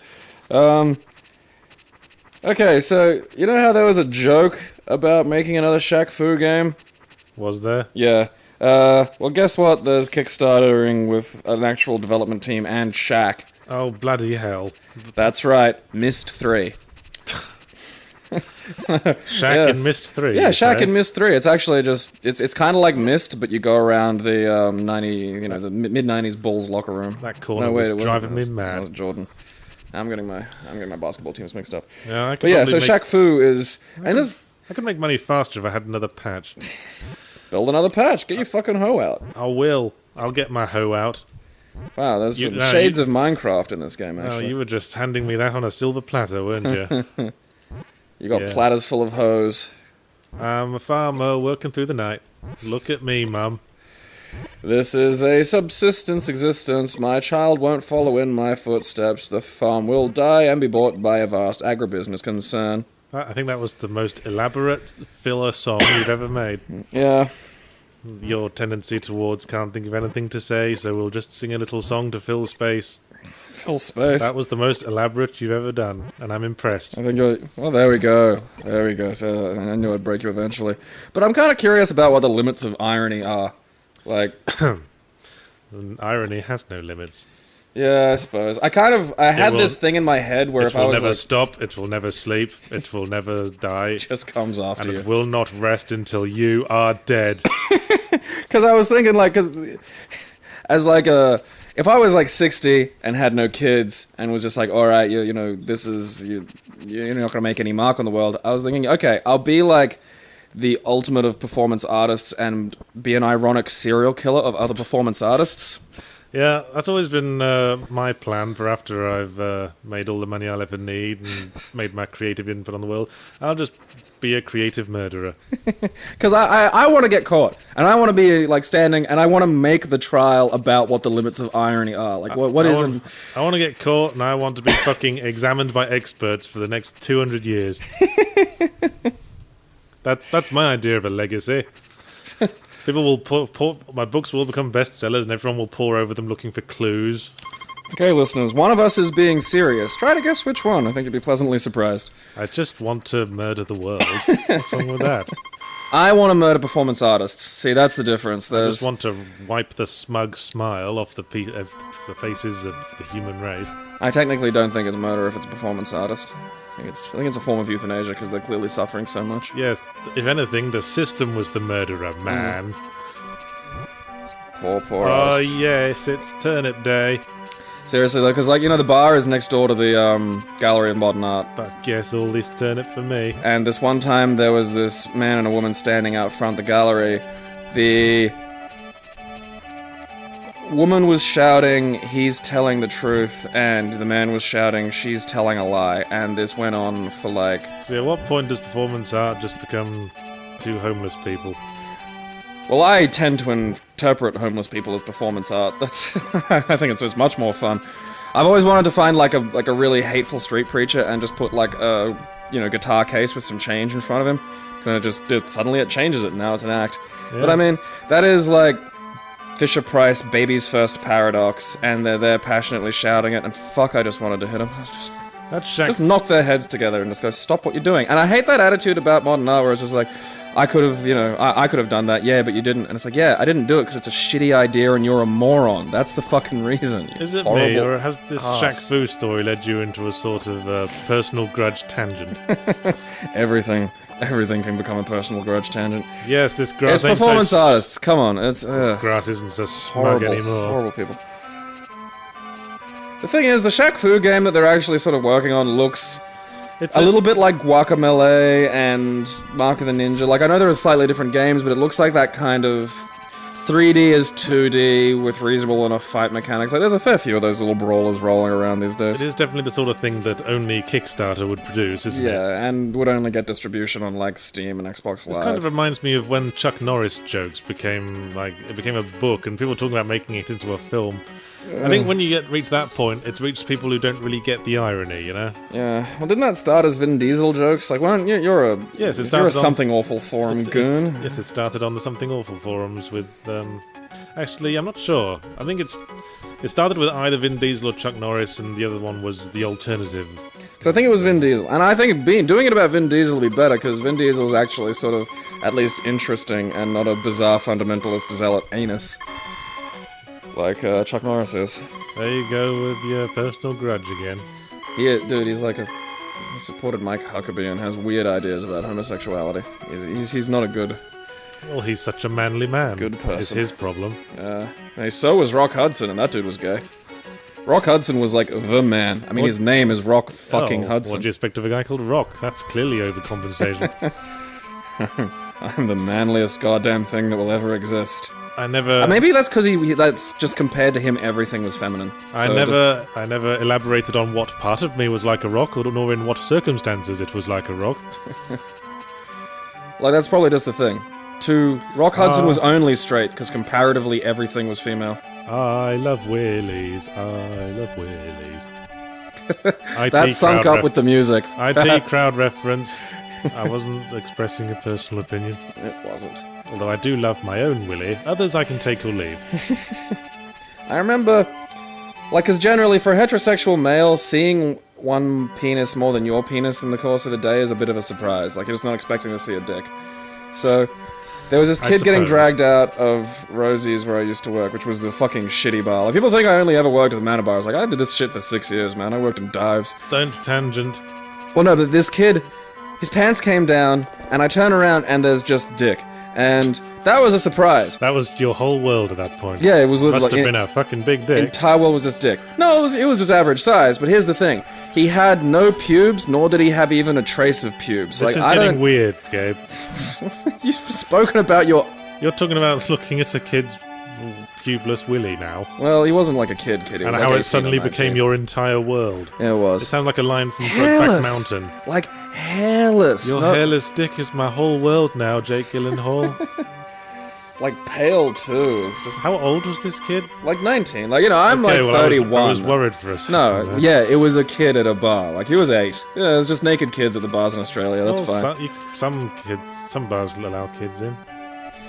Okay, so, you know how there was a joke about making another Shaq Fu game? Was there? Yeah. Well, guess what? There's Kickstartering with an actual development team and Shaq. Oh, bloody hell. That's right. Myst 3. Shaq in Myst 3. Yeah, Shaq in Myst 3. It's actually just... It's kind of like Myst, but you go around the the mid-90s Bulls locker room. That corner was driving me mad. That was Jordan. I'm getting my basketball teams mixed up. Yeah, so Shaq Fu is... I could make money faster if I had another patch. Build another patch. Get your fucking hoe out. I will. I'll get my hoe out. Wow, there's some shades of Minecraft in this game, actually. Oh, you were just handing me that on a silver platter, weren't you? You got platters full of hoes. I'm a farmer working through the night. Look at me, Mum. This is a subsistence existence. My child won't follow in my footsteps. The farm will die and be bought by a vast agribusiness concern. I think that was the most elaborate filler song you've ever made. Yeah. Your tendency towards can't think of anything to say, so we'll just sing a little song to fill space. Fill space? That was the most elaborate you've ever done, and I'm impressed. I think well, there we go. There we go. So I knew I'd break you eventually. But I'm kind of curious about what the limits of irony are. Like... Irony has no limits. Yeah, I suppose. I had this thing in my head where if I was it will never stop, it will never sleep, it will never die. It just comes after you. And it will not rest until you are dead. Because I was thinking, if I was 60 and had no kids and was just all right, you're not gonna make any mark on the world. I was thinking, okay, I'll be the ultimate of performance artists and be an ironic serial killer of other performance artists. Yeah, that's always been my plan for after I've made all the money I'll ever need and made my creative input on the world. I'll just be a creative murderer. Because I want to get caught, and I want to be standing, and I want to make the trial about what the limits of irony are. I want to get caught, and I want to be fucking examined by experts for the next 200 years. That's my idea of a legacy. People will my books will become bestsellers, and everyone will pore over them looking for clues. Okay, listeners, one of us is being serious. Try to guess which one. I think you'd be pleasantly surprised. I just want to murder the world. What's wrong with that? I want to murder performance artists. See, that's the difference. I just want to wipe the smug smile off the faces of the human race. I technically don't think it's murder if it's a performance artist. I think it's a form of euthanasia because they're clearly suffering so much. Yes, if anything, the system was the murderer, man. Poor Oh, us. yes, it's turnip day. Seriously though, because the bar is next door to the gallery of modern art. But guess all this turnip for me. And this one time there was this man and a woman standing out front the gallery. The woman was shouting, "He's telling the truth," and the man was shouting, "She's telling a lie." And this went on for like... See, at what point does performance art just become two homeless people? Well, I tend to interpret homeless people as performance art. That's... I think it's much more fun. I've always wanted to find like a really hateful street preacher and just put like a, guitar case with some change in front of him. And suddenly it changes it, now it's an act. Yeah. But I mean, that is like Fisher-Price, Baby's First Paradox, and they're there passionately shouting it, and fuck, I just wanted to hit them. Just knock their heads together and just go, stop what you're doing. And I hate that attitude about modern art where it's just like, I could have, I could have done that, yeah, but you didn't. And it's like, yeah, I didn't do it because it's a shitty idea and you're a moron. That's the fucking reason. Is it me, or has this Shaq Fu story led you into a sort of personal grudge tangent? Everything can become a personal grudge tangent. Yes, this grass It's performance artists, come on. This grass isn't so smug anymore. Horrible people. The thing is, the Shaq Fu game that they're actually sort of working on looks... It's a little bit like Guacamelee and Mark of the Ninja. Like, I know there are slightly different games, but it looks like that kind of 3D is 2D with reasonable enough fight mechanics. Like, there's a fair few of those little brawlers rolling around these days. It is definitely the sort of thing that only Kickstarter would produce, isn't it? Yeah, and would only get distribution on, like, Steam and Xbox Live. This kind of reminds me of when Chuck Norris jokes became a book, and people were talking about making it into a film. I think when you reach that point, it's reached people who don't really get the irony, Yeah. Well, didn't that start as Vin Diesel jokes? Like, well, you're a Something Awful forum goon. Yes, it started on the Something Awful forums with... actually, I'm not sure. I think it started with either Vin Diesel or Chuck Norris, and the other one was the alternative. Because I think it was Vin Diesel. And I think doing it about Vin Diesel would be better, because Vin Diesel is actually sort of at least interesting and not a bizarre fundamentalist zealot anus. Like Chuck Norris is. There you go with your personal grudge again. Yeah, dude, he's like he supported Mike Huckabee and has weird ideas about homosexuality. He's not a good... Well, he's such a manly man. Good person. It's his problem. Hey, so was Rock Hudson, and that dude was gay. Rock Hudson was like the man. I mean, his name is Rock fucking Hudson. What do you expect of a guy called Rock? That's clearly overcompensation. I'm the manliest goddamn thing that will ever exist. I never... maybe that's because that's just compared to him, everything was feminine. I never elaborated on what part of me was like a rock, nor in what circumstances it was like a rock. Like, that's probably just the thing. Rock Hudson was only straight, because comparatively everything was female. I love wheelies, I love wheelies. That sunk up with the music. IT crowd reference. I wasn't expressing a personal opinion. It wasn't. Although I do love my own willy, others I can take or leave. I remember, because generally for a heterosexual male, seeing one penis more than your penis in the course of a day is a bit of a surprise. Like, you're just not expecting to see a dick. So, there was this kid getting dragged out of Rosie's where I used to work, which was the fucking shitty bar. Like, people think I only ever worked at the Manor Bar. I was like, I did this shit for 6 years, man. I worked in dives. Don't tangent. Well, no, but this kid, his pants came down, and I turn around and there's just dick. And that was a surprise. That was your whole world at that point. Yeah, it was must have been a fucking big dick. Entire world was just dick. No, it was just average size. But here's the thing: he had no pubes, nor did he have even a trace of pubes. This is getting weird, Gabe. You've spoken about your... You're talking about looking at a kid's pubeless willy now. Well, he wasn't like a kid. He was and how it suddenly became your entire world. Yeah, it was. It sounds like a line from Brokeback Mountain. Like hairless. Your hairless dick is my whole world now, Jake Gyllenhaal. Like pale too. It's just... How old was this kid? Like 19. Like, I'm like 31. I was worried for a second. No, yeah, it was a kid at a bar. Like, he was 8. Yeah, it was just naked kids at the bars in Australia. That's fine. Some bars allow kids in.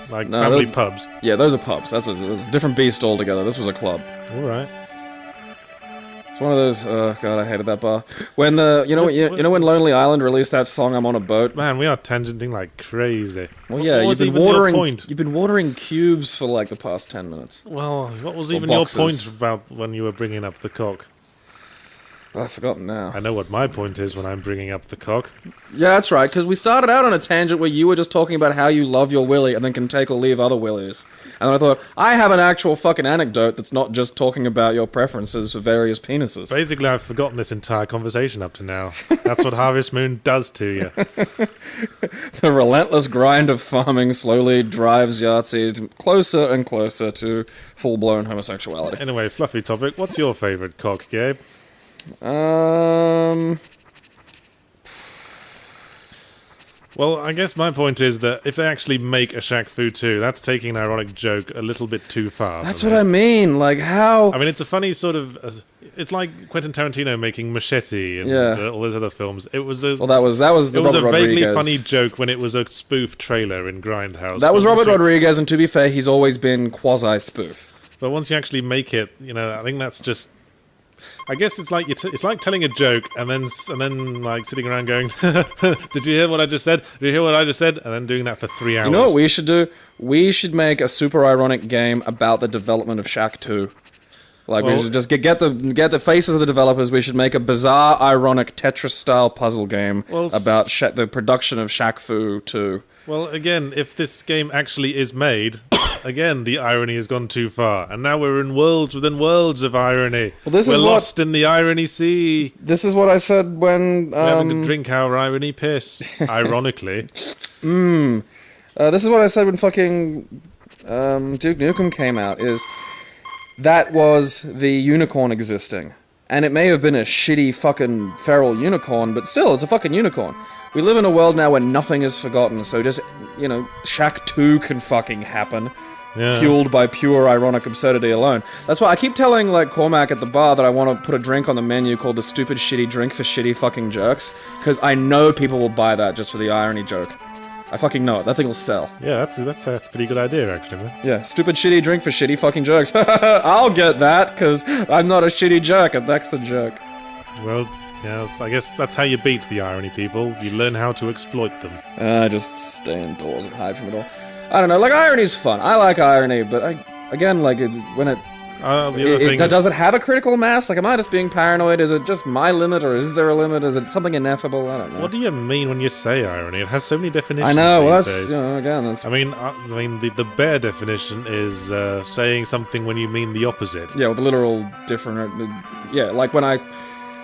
Like family pubs. Yeah, those are pubs. That's a different beast altogether. This was a club. Alright. It's one of those. Oh god, I hated that bar. When when Lonely Island released that song "I'm on a Boat." Man, we are tangenting like crazy. Well, yeah, you've been watering cubes for like the past 10 minutes. Well, what was even your point about when you were bringing up the cock? I've forgotten now. I know what my point is when I'm bringing up the cock. Yeah, that's right, because we started out on a tangent where you were just talking about how you love your willy and then can take or leave other willies. And I thought, I have an actual fucking anecdote that's not just talking about your preferences for various penises. Basically, I've forgotten this entire conversation up to now. That's what Harvest Moon does to you. The relentless grind of farming slowly drives Yahtzee closer and closer to full-blown homosexuality. Anyway, fluffy topic. What's your favourite cock, Gabe? Well, I guess my point is that if they actually make a Shaq Fu 2, that's taking an ironic joke a little bit too far. That's what I mean. Like, how... I mean, it's a funny sort of... It's like Quentin Tarantino making Machete and all those other films. It was a... Well, that was the It was Robert a vaguely Rodriguez. funny joke when it was a spoof trailer in Grindhouse. That was Robert Rodriguez, and to be fair, he's always been quasi-spoof. But once you actually make it, you know, I think that's just... I guess it's like it's like telling a joke and then like sitting around going, "Did you hear what I just said? Did you hear what I just said?" And then doing that for 3 hours. You know what we should do? We should make a super ironic game about the development of Shaq 2. Like, we should just get the faces of the developers. We should make a bizarre, ironic Tetris-style puzzle game about the production of Shaq Fu 2. Well, again, if this game actually is made, again, the irony has gone too far. And now we're in worlds within worlds of irony. Well, we're lost in the irony sea. This is what I said when... We're having to drink our irony piss, ironically. This is what I said when fucking Duke Nukem came out, is that was the unicorn existing. And it may have been a shitty fucking feral unicorn, but still, it's a fucking unicorn. We live in a world now where nothing is forgotten, so just, you know, Shaq 2 can fucking happen. Yeah. Fueled by pure ironic absurdity alone. That's why I keep telling, like, Cormac at the bar that I want to put a drink on the menu called the stupid shitty drink for shitty fucking jerks, because I know people will buy that just for the irony joke. I fucking know it. That thing will sell. Yeah, that's a pretty good idea, actually, man. Yeah, stupid shitty drink for shitty fucking jerks. I'll get that, because I'm not a shitty jerk, and that's the joke. Well... Yeah, I guess that's how you beat the irony, people. You learn how to exploit them. Just stay indoors and hide from it all. I don't know, like, irony's fun. I like irony, but again, like, when it... does it have a critical mass? Like, am I just being paranoid? Is it just my limit, or is there a limit? Is it something ineffable? I don't know. What do you mean when you say irony? It has so many definitions. I know, well, that's, days. You know, again, that's... I mean, the bare definition is saying something when you mean the opposite. Yeah, with the literal different... Yeah, like when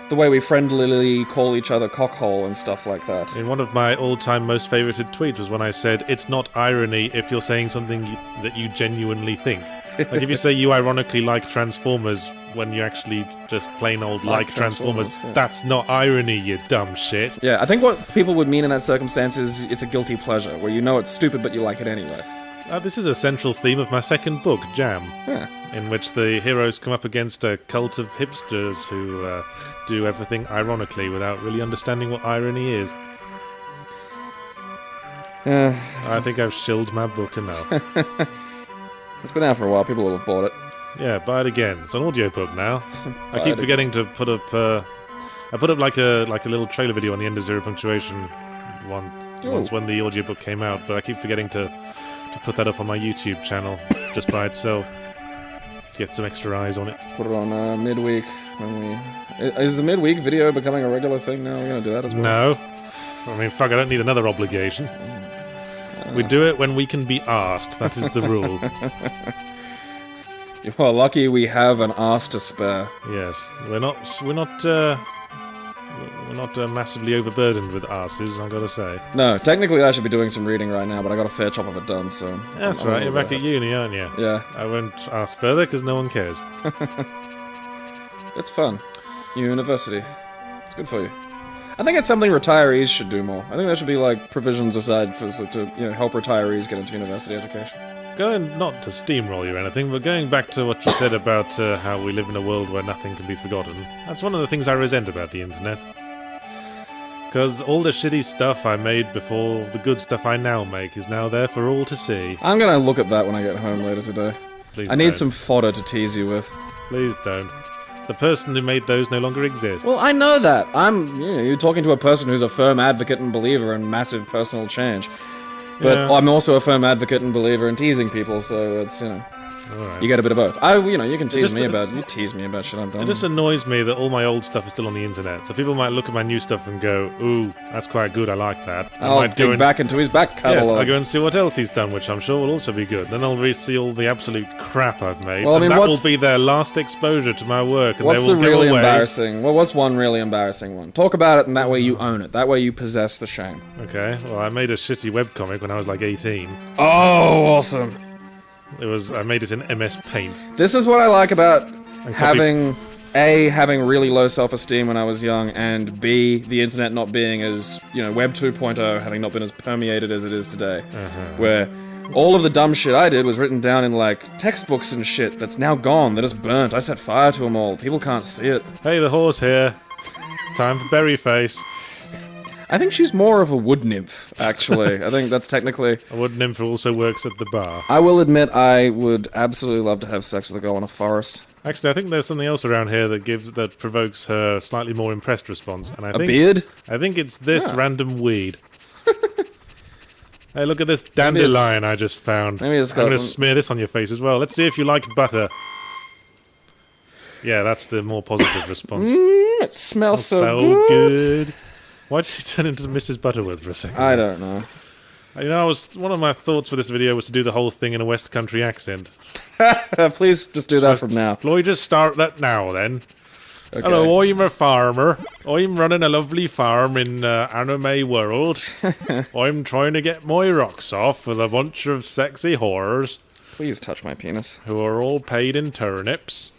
the way we friendlily call each other cockhole and stuff like that. In one of my all-time most favorited tweets was when I said, it's not irony if you're saying something that you genuinely think. Like if you say you ironically like Transformers when you actually just plain old like Transformers, yeah. That's not irony, you dumb shit. Yeah, I think what people would mean in that circumstance is it's a guilty pleasure, where you know it's stupid but you like it anyway. This is a central theme of my second book, Jam, in which the heroes come up against a cult of hipsters who do everything ironically without really understanding what irony is. I think I've shilled my book enough. It's been out for a while, people will have bought it. Yeah, buy it again. It's an audiobook now. I keep forgetting to put up... I put up like a little trailer video on the end of Zero Punctuation once when the audiobook came out, but I keep forgetting to put that up on my YouTube channel just by itself. Get some extra eyes on it. Put it on midweek when we... Is the midweek video becoming a regular thing now? We're going to do that as well? No. I mean, fuck, I don't need another obligation. We do it when we can be asked. That is the rule. You are lucky we have an arse to spare. Yes. We're not massively overburdened with arses, I've got to say. No, technically I should be doing some reading right now, but I got a fair chop of it done, so... That's right, you're back at uni, aren't you? Yeah. I won't ask further, because no one cares. It's fun. University. It's good for you. I think it's something retirees should do more. I think there should be, like, provisions aside to help retirees get into university education. Going, not to steamroll you or anything, but going back to what you said about how we live in a world where nothing can be forgotten, that's one of the things I resent about the internet. Because all the shitty stuff I made before, the good stuff I now make, is now there for all to see. I'm gonna look at that when I get home later today. Please I need some fodder to tease you with. Please don't. The person who made those no longer exists. Well, I know that. You're talking to a person who's a firm advocate and believer in massive personal change. But I'm also a firm advocate and believer in teasing people, so it's, You get a bit of both. You can tease me about shit I've done. It just annoys me that all my old stuff is still on the internet. So people might look at my new stuff and go, "Ooh, that's quite good. I like that." I'll dig back into his back catalogue. Yes, I'll go and see what else he's done, which I'm sure will also be good. Then I'll see all the absolute crap I've made. Well, that will be their last exposure to my work. And what's they will the really go away. embarrassing? Well, what's one really embarrassing one? Talk about it, and that way you own it. That way you possess the shame. Okay. Well, I made a shitty webcomic when I was like 18. Oh, awesome! I made it in MS Paint. This is what I like about having really low self-esteem when I was young, and B, the internet not being as, Web 2.0 having not been as permeated as it is today. Where all of the dumb shit I did was written down in, like, textbooks and shit that's now gone, that is burnt. I set fire to them all. People can't see it. Hey, the horse here. Time for Berryface. I think she's more of a wood nymph, actually. I think that's technically... A wood nymph who also works at the bar. I will admit I would absolutely love to have sex with a girl in a forest. Actually, I think there's something else around here that provokes her slightly more impressed response. And I think, beard? I think it's this random weed. Hey, look at this dandelion I just found. Maybe it's got... I'm going to smear this on your face as well. Let's see if you like butter. Yeah, that's the more positive response. It smells so good. Why did she turn into Mrs. Butterworth for a second? I don't know. One of my thoughts for this video was to do the whole thing in a West Country accent. Please just do that from now. Can we just start that now, then? Okay. Hello, I'm a farmer. I'm running a lovely farm in anime world. I'm trying to get my rocks off with a bunch of sexy whores. Please touch my penis. Who are all paid in turnips.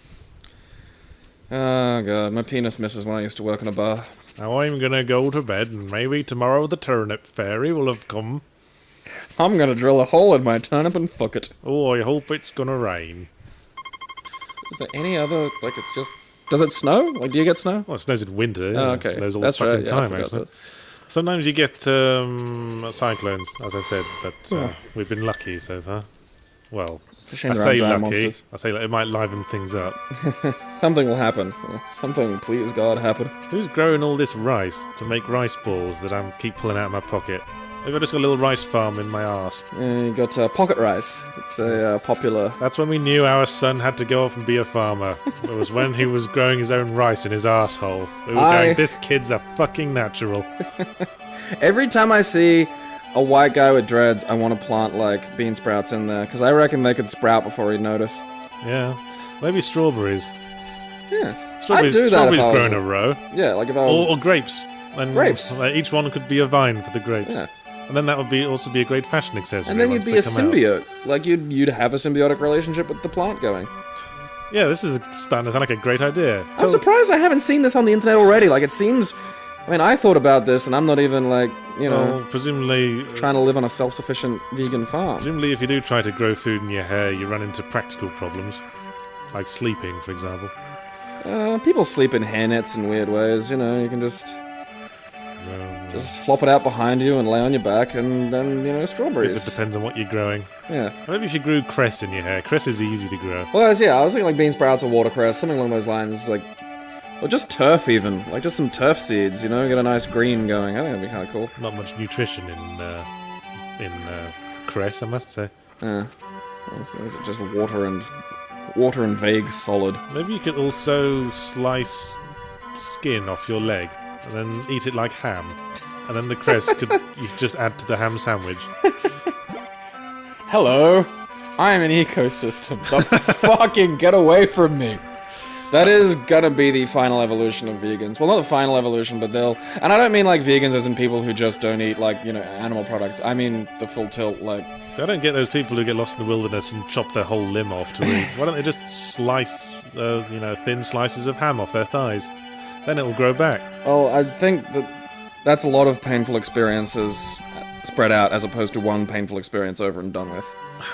Oh, God. My penis misses when I used to work in a bar. Now I'm gonna go to bed, and maybe tomorrow the turnip fairy will have come. I'm gonna drill a hole in my turnip and fuck it. Oh, I hope it's gonna rain. Is there any other, like, it's just... Does it snow? Like, do you get snow? Well, it snows in winter. Oh, okay. It snows all That's the fucking right. time, I actually. that. Sometimes you get cyclones, as I said, but we've been lucky so far. Well, I say lucky. Monsters. I say it might liven things up. Something will happen. Something, please God, happen. Who's growing all this rice to make rice balls that I keep pulling out of my pocket? Maybe I just got a little rice farm in my arse. You got pocket rice. It's a popular... That's when we knew our son had to go off and be a farmer. It was when he was growing his own rice in his arsehole. We were going, this kid's a fucking natural. Every time I see a white guy with dreads, I want to plant, like, bean sprouts in there, because I reckon they could sprout before he'd notice. Yeah. Maybe strawberries. Yeah. Strawberries, I'd do that strawberries if I was... grow in a row. Yeah, like if I was... Or grapes. And grapes. Each one could be a vine for the grapes. Yeah. And then that would also be a great fashion accessory. And then you'd be a symbiote. Out. Like, you'd have a symbiotic relationship with the plant going. Yeah, this is starting to sound like a great idea. I'm surprised I haven't seen this on the internet already. Like, it seems... I mean, I thought about this, and I'm not even, like, Well, presumably... trying to live on a self-sufficient vegan farm. Presumably, if you do try to grow food in your hair, you run into practical problems. Like sleeping, for example. People sleep in hairnets in weird ways, you can just flop it out behind you and lay on your back, and then, strawberries. It depends on what you're growing. Yeah. Maybe if you grew cress in your hair. Cress is easy to grow. Well, I was thinking, like, bean sprouts or watercress, something along those lines, like... Or just turf, even. Like, just some turf seeds, get a nice green going. I think that'd be kind of cool. Not much nutrition in cress, I must say. Is it just water and vague solid? Maybe you could also slice skin off your leg and then eat it like ham. And then the cress you could just add to the ham sandwich. Hello, I am an ecosystem. The fucking get away from me. That is gonna be the final evolution of vegans. Well, not the final evolution, but they'll... And I don't mean, like, vegans as in people who just don't eat, like, animal products. I mean the full tilt, like... So I don't get those people who get lost in the wilderness and chop their whole limb off to eat. Why don't they just slice, thin slices of ham off their thighs? Then it will grow back. Well, I think that's a lot of painful experiences spread out as opposed to one painful experience over and done with.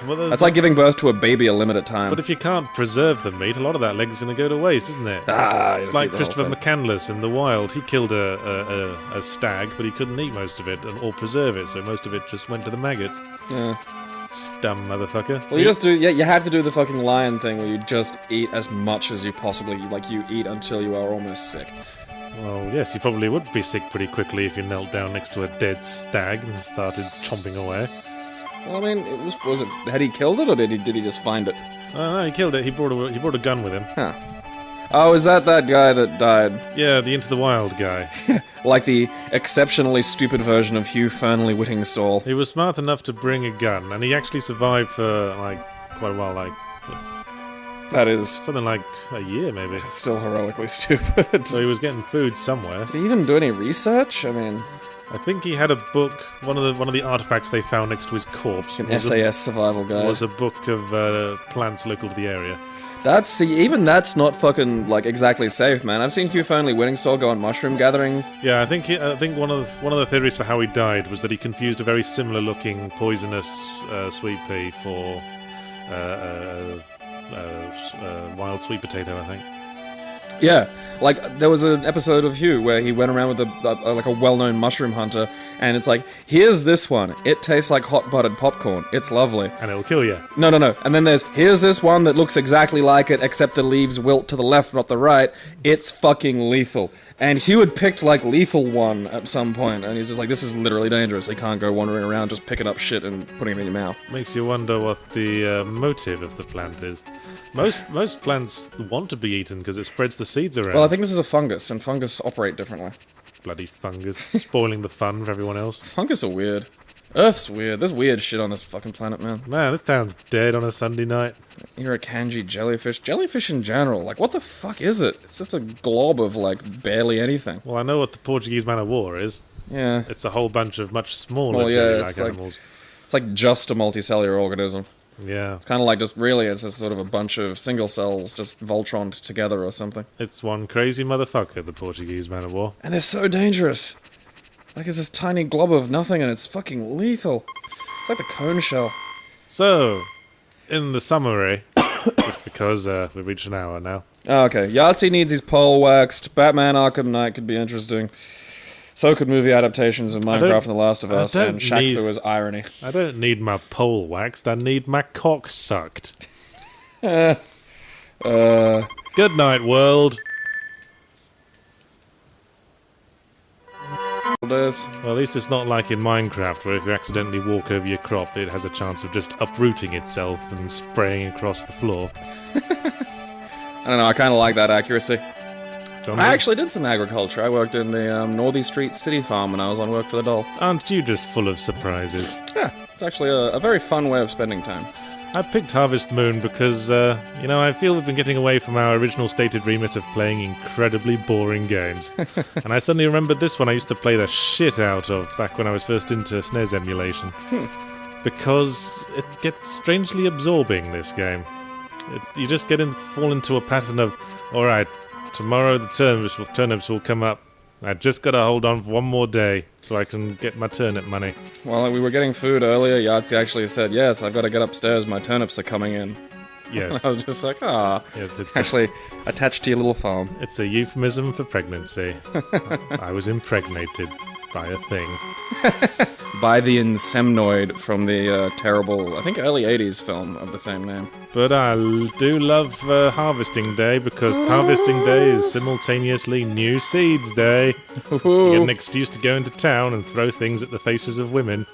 Well, that's like giving birth to a baby a limited time. But if you can't preserve the meat, a lot of that leg's going to go to waste, isn't it? It's like Christopher McCandless in The Wild. He killed a stag, but he couldn't eat most of it or preserve it, so most of it just went to the maggots. Yeah. Dumb motherfucker. Well, you have to do the fucking lion thing where you just eat as much as you possibly, like, you eat until you are almost sick. Well, yes, you probably would be sick pretty quickly if you knelt down next to a dead stag and started chomping away. Well, I mean, had he killed it, or did he just find it? Oh, no, he killed it. He brought a gun with him. Huh. Oh, is that guy that died? Yeah, the Into the Wild guy. Like the exceptionally stupid version of Hugh Fernley Whittingstall. He was smart enough to bring a gun, and he actually survived for, like, quite a while, like... That is... something like a year, maybe. Still heroically stupid. So he was getting food somewhere. Did he even do any research? I mean... I think he had a book, one of the artifacts they found next to his corpse. An SAS survival guide. Was a book of plants local to the area. Even that's not fucking, like, exactly safe, man. I've seen Hugh Fernley Whittingstall go on mushroom gathering. Yeah, I think one of the theories for how he died was that he confused a very similar looking poisonous sweet pea for wild sweet potato, I think. Yeah, like, there was an episode of Hugh where he went around with a well-known mushroom hunter, and it's like, here's this one. It tastes like hot buttered popcorn. It's lovely. And it'll kill you. No. And then here's this one that looks exactly like it, except the leaves wilt to the left, not the right. It's fucking lethal. And Hugh had picked, like, lethal one at some point, and he's just like, this is literally dangerous. You can't go wandering around just picking up shit and putting it in your mouth. Makes you wonder what the motive of the plant is. Most plants want to be eaten because it spreads the seeds around. Well, I think this is a fungus, and fungus operate differently. Bloody fungus. Spoiling the fun for everyone else. Fungus are weird. Earth's weird. There's weird shit on this fucking planet, man. Man, this town's dead on a Sunday night. You're a kanji jellyfish. Jellyfish in general, like, what the fuck is it? It's just a glob of, like, barely anything. Well, I know what the Portuguese man of war is. Yeah. It's a whole bunch of much smaller jelly-like animals. It's like just a multicellular organism. Yeah. It's kind of like it's a sort of a bunch of single cells just Voltroned together or something. It's one crazy motherfucker, the Portuguese man of war. And they're so dangerous. Like, it's this tiny glob of nothing and it's fucking lethal. It's like the cone shell. So, in the summary, just because we've reached an hour now. Oh, okay. Yahtzee needs his pole waxed. Batman Arkham Knight could be interesting. So could movie adaptations of Minecraft and The Last of Us, and Shaq Fu is irony. I don't need my pole waxed, I need my cock sucked. Good night, world. Well, at least it's not like in Minecraft, where if you accidentally walk over your crop, it has a chance of just uprooting itself and spraying across the floor. I don't know, I kind of like that accuracy. I actually did some agriculture. I worked in the Northey Street City Farm when I was on work for the Dole. Aren't you just full of surprises? Yeah, it's actually a very fun way of spending time. I picked Harvest Moon because, I feel we've been getting away from our original stated remit of playing incredibly boring games. And I suddenly remembered this one I used to play the shit out of back when I was first into SNES emulation. Because it gets strangely absorbing, this game. You just fall into a pattern of, alright, tomorrow the turnips will come up. I just gotta hold on for one more day so I can get my turnip money. While we were getting food earlier, Yahtzee actually said, yes, I've got to get upstairs, my turnips are coming in. Yes. I was just like, Yes, it's actually attached to your little farm. It's a euphemism for pregnancy. I was impregnated by a thing. By the insemnoid from the terrible, I think, early 80s film of the same name. But I do love Harvesting Day, because Harvesting Day is simultaneously New Seeds Day. You get an excuse to go into town and throw things at the faces of women.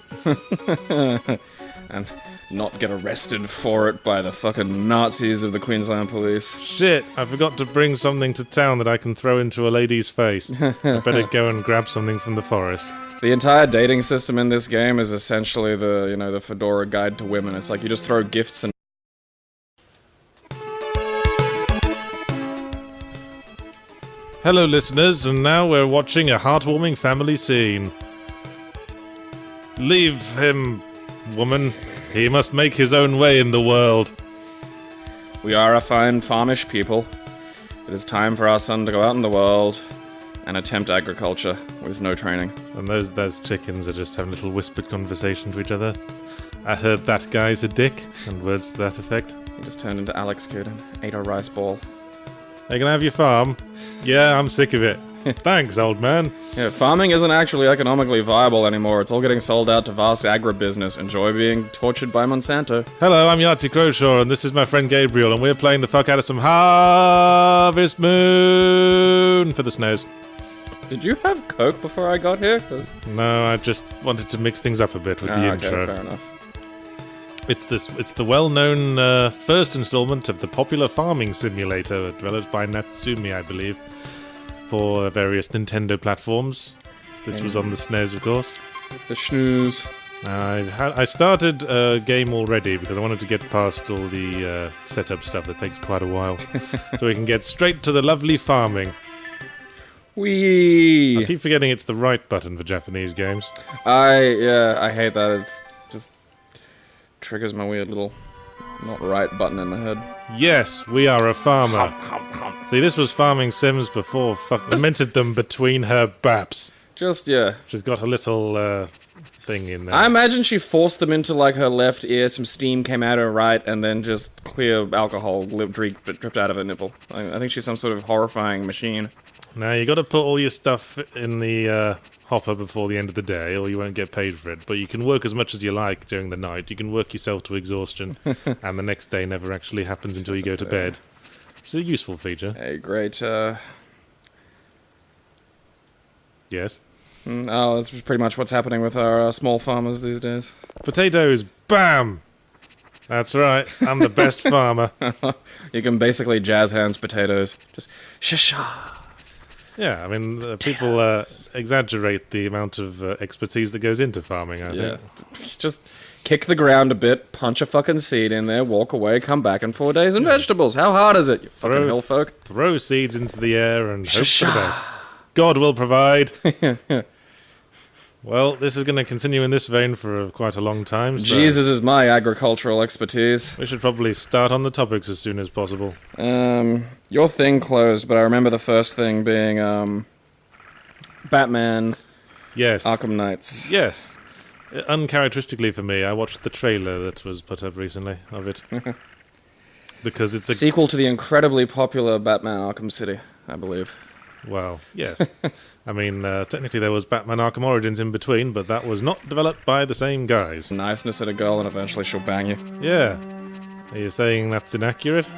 And not get arrested for it by the fucking Nazis of the Queensland Police. Shit, I forgot to bring something to town that I can throw into a lady's face. I better go and grab something from the forest. The entire dating system in this game is essentially the Fedora Guide to Women. It's like you just throw gifts and... Hello, listeners, and now we're watching a heartwarming family scene. Leave him, woman. He must make his own way in the world. We are a fine farmish people. It is time for our son to go out in the world and attempt agriculture with no training. And those chickens are just having a little whispered conversation to each other. I heard that guy's a dick, and words to that effect. He just turned into Alex Kidd and ate a rice ball. Are you gonna have your farm? Yeah, I'm sick of it. Thanks, old man. Yeah, farming isn't actually economically viable anymore. It's all getting sold out to vast agribusiness. Enjoy being tortured by Monsanto. Hello, I'm Yahtzee Crowshaw, and this is my friend Gabriel, and we're playing the fuck out of some Harvest Moon for the SNES. Did you have Coke before I got here? No, I just wanted to mix things up a bit with the intro. Okay, fair enough. It's the well-known first installment of the popular farming simulator developed by Natsumi, I believe, for various Nintendo platforms. This was on the SNES, of course. The snooze. I started a game already because I wanted to get past all the setup stuff that takes quite a while, so we can get straight to the lovely farming. Whee! I keep forgetting it's the right button for Japanese games. I hate that. It's just triggers my weird little not right button in my head. Yes, we are a farmer. See, this was Farming Sims before lamented them between her baps. Just, yeah. She's got a little thing in there. I imagine she forced them into, like, her left ear, some steam came out her right, and then just clear alcohol dripped out of her nipple. I think she's some sort of horrifying machine. Now, you got to put all your stuff in the hopper before the end of the day, or you won't get paid for it. But you can work as much as you like during the night. You can work yourself to exhaustion, and the next day never actually happens until you go to bed. It's a useful feature. A great, Yes? Oh, that's pretty much what's happening with our small farmers these days. Potatoes, bam! That's right, I'm the best farmer. You can basically jazz hands potatoes. Just, sha-sha! Yeah, I mean, people exaggerate the amount of expertise that goes into farming, I think. Just kick the ground a bit, punch a fucking seed in there, walk away, come back in 4 days, and vegetables. How hard is it, you fucking hill folk? Throw seeds into the air and hope for the best. God will provide. Well, this is going to continue in this vein for quite a long time. So Jesus is my agricultural expertise. we should probably start on the topics as soon as possible. Your thing closed, but I remember the first thing being, Batman, Yes. Arkham Knights. Yes. Uncharacteristically for me, I watched the trailer that was put up recently of it. Because it's a... Sequel to the incredibly popular Batman Arkham City, I believe. Well, yes. I mean, technically there was Batman Arkham Origins in between, but that was not developed by the same guys. Niceness at a girl, and eventually she'll bang you. Yeah. Are you saying that's inaccurate?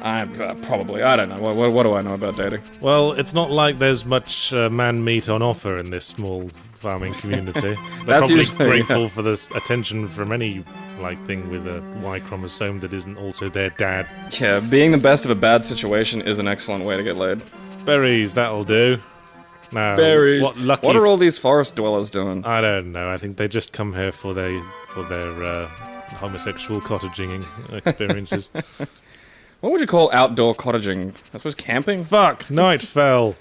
Probably. I don't know. What do I know about dating? Well, it's not like there's much man-meat on offer in this small farming community. They're That's probably usually, grateful for this attention from any thing with a Y chromosome that isn't also their dad. Yeah, being the best of a bad situation is an excellent way to get laid. Berries, that'll do. Now, Berries. What are all these forest dwellers doing? I don't know. I think they just come here for their homosexual cottaging experiences. What would you call outdoor cottaging? I suppose camping? Fuck! Night fell.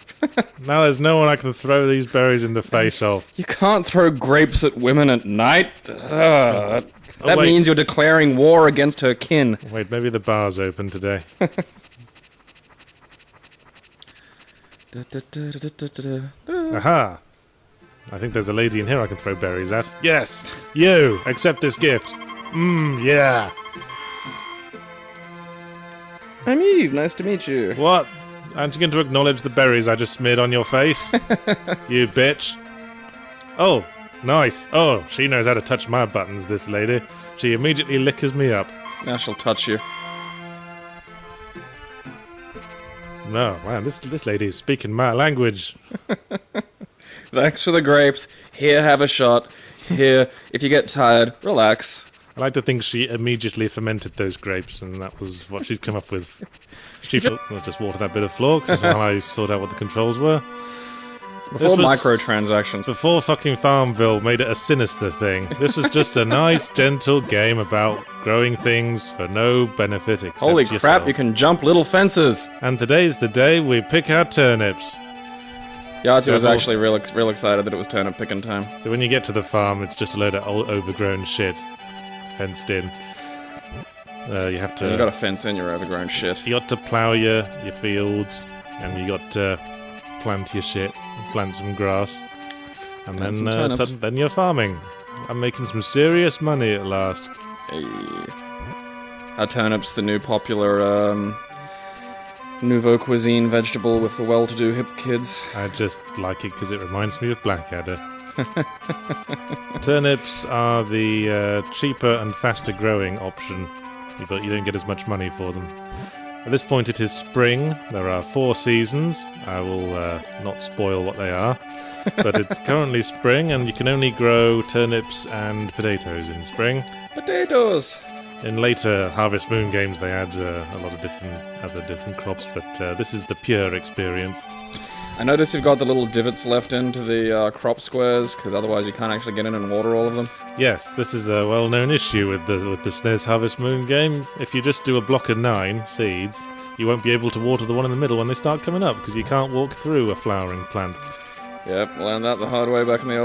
Now there's no one I can throw these berries in the face of. You can't throw grapes at women at night. That wait. means you're declaring war against her kin. Wait, maybe the bar's open today. Aha! I think there's a lady in here I can throw berries at. Yes! You! Accept this gift. Yeah! I'm Eve, nice to meet you. What? Aren't you going to acknowledge the berries I just smeared on your face? You bitch. Oh, nice. Oh, she knows how to touch my buttons, this lady. She immediately lickers me up. Now she'll touch you. No, man, this lady is speaking my language. Thanks for the grapes. Here, have a shot. Here, if you get tired, relax. I like to think she immediately fermented those grapes, and that was what she'd come up with. She thought, well, just water that bit of floor, because that's how I sort out what the controls were. Before microtransactions. Before fucking Farmville made it a sinister thing. This was just a nice, gentle game about growing things for no benefit except Holy yourself. crap, you can jump little fences! And today's the day we pick our turnips. Yahtzee was actually real excited that it was turnip picking time. So when you get to the farm, it's just a load of old overgrown shit. Fenced in. You have to... You gotta fence in your overgrown shit. You got to plough your fields, and you got to plant your shit, plant some grass, and then you're farming. I'm making some serious money at last. Hey. Are turnips the new popular nouveau cuisine vegetable with the well-to-do hip kids? I just like it because it reminds me of Blackadder. Turnips are the cheaper and faster growing option, but you don't get as much money for them. At this point it is spring. There are 4 seasons. I will not spoil what they are. But it's currently spring, and you can only grow turnips and potatoes in spring. Potatoes! In later Harvest Moon games, they add a lot of different crops, but this is the pure experience. I notice you've got the little divots left into the crop squares, because otherwise you can't actually get in and water all of them. Yes, this is a well-known issue with the SNES Harvest Moon game. If you just do a block of 9 seeds, you won't be able to water the one in the middle when they start coming up, because you can't walk through a flowering plant. Yep, learned that the hard way back in the old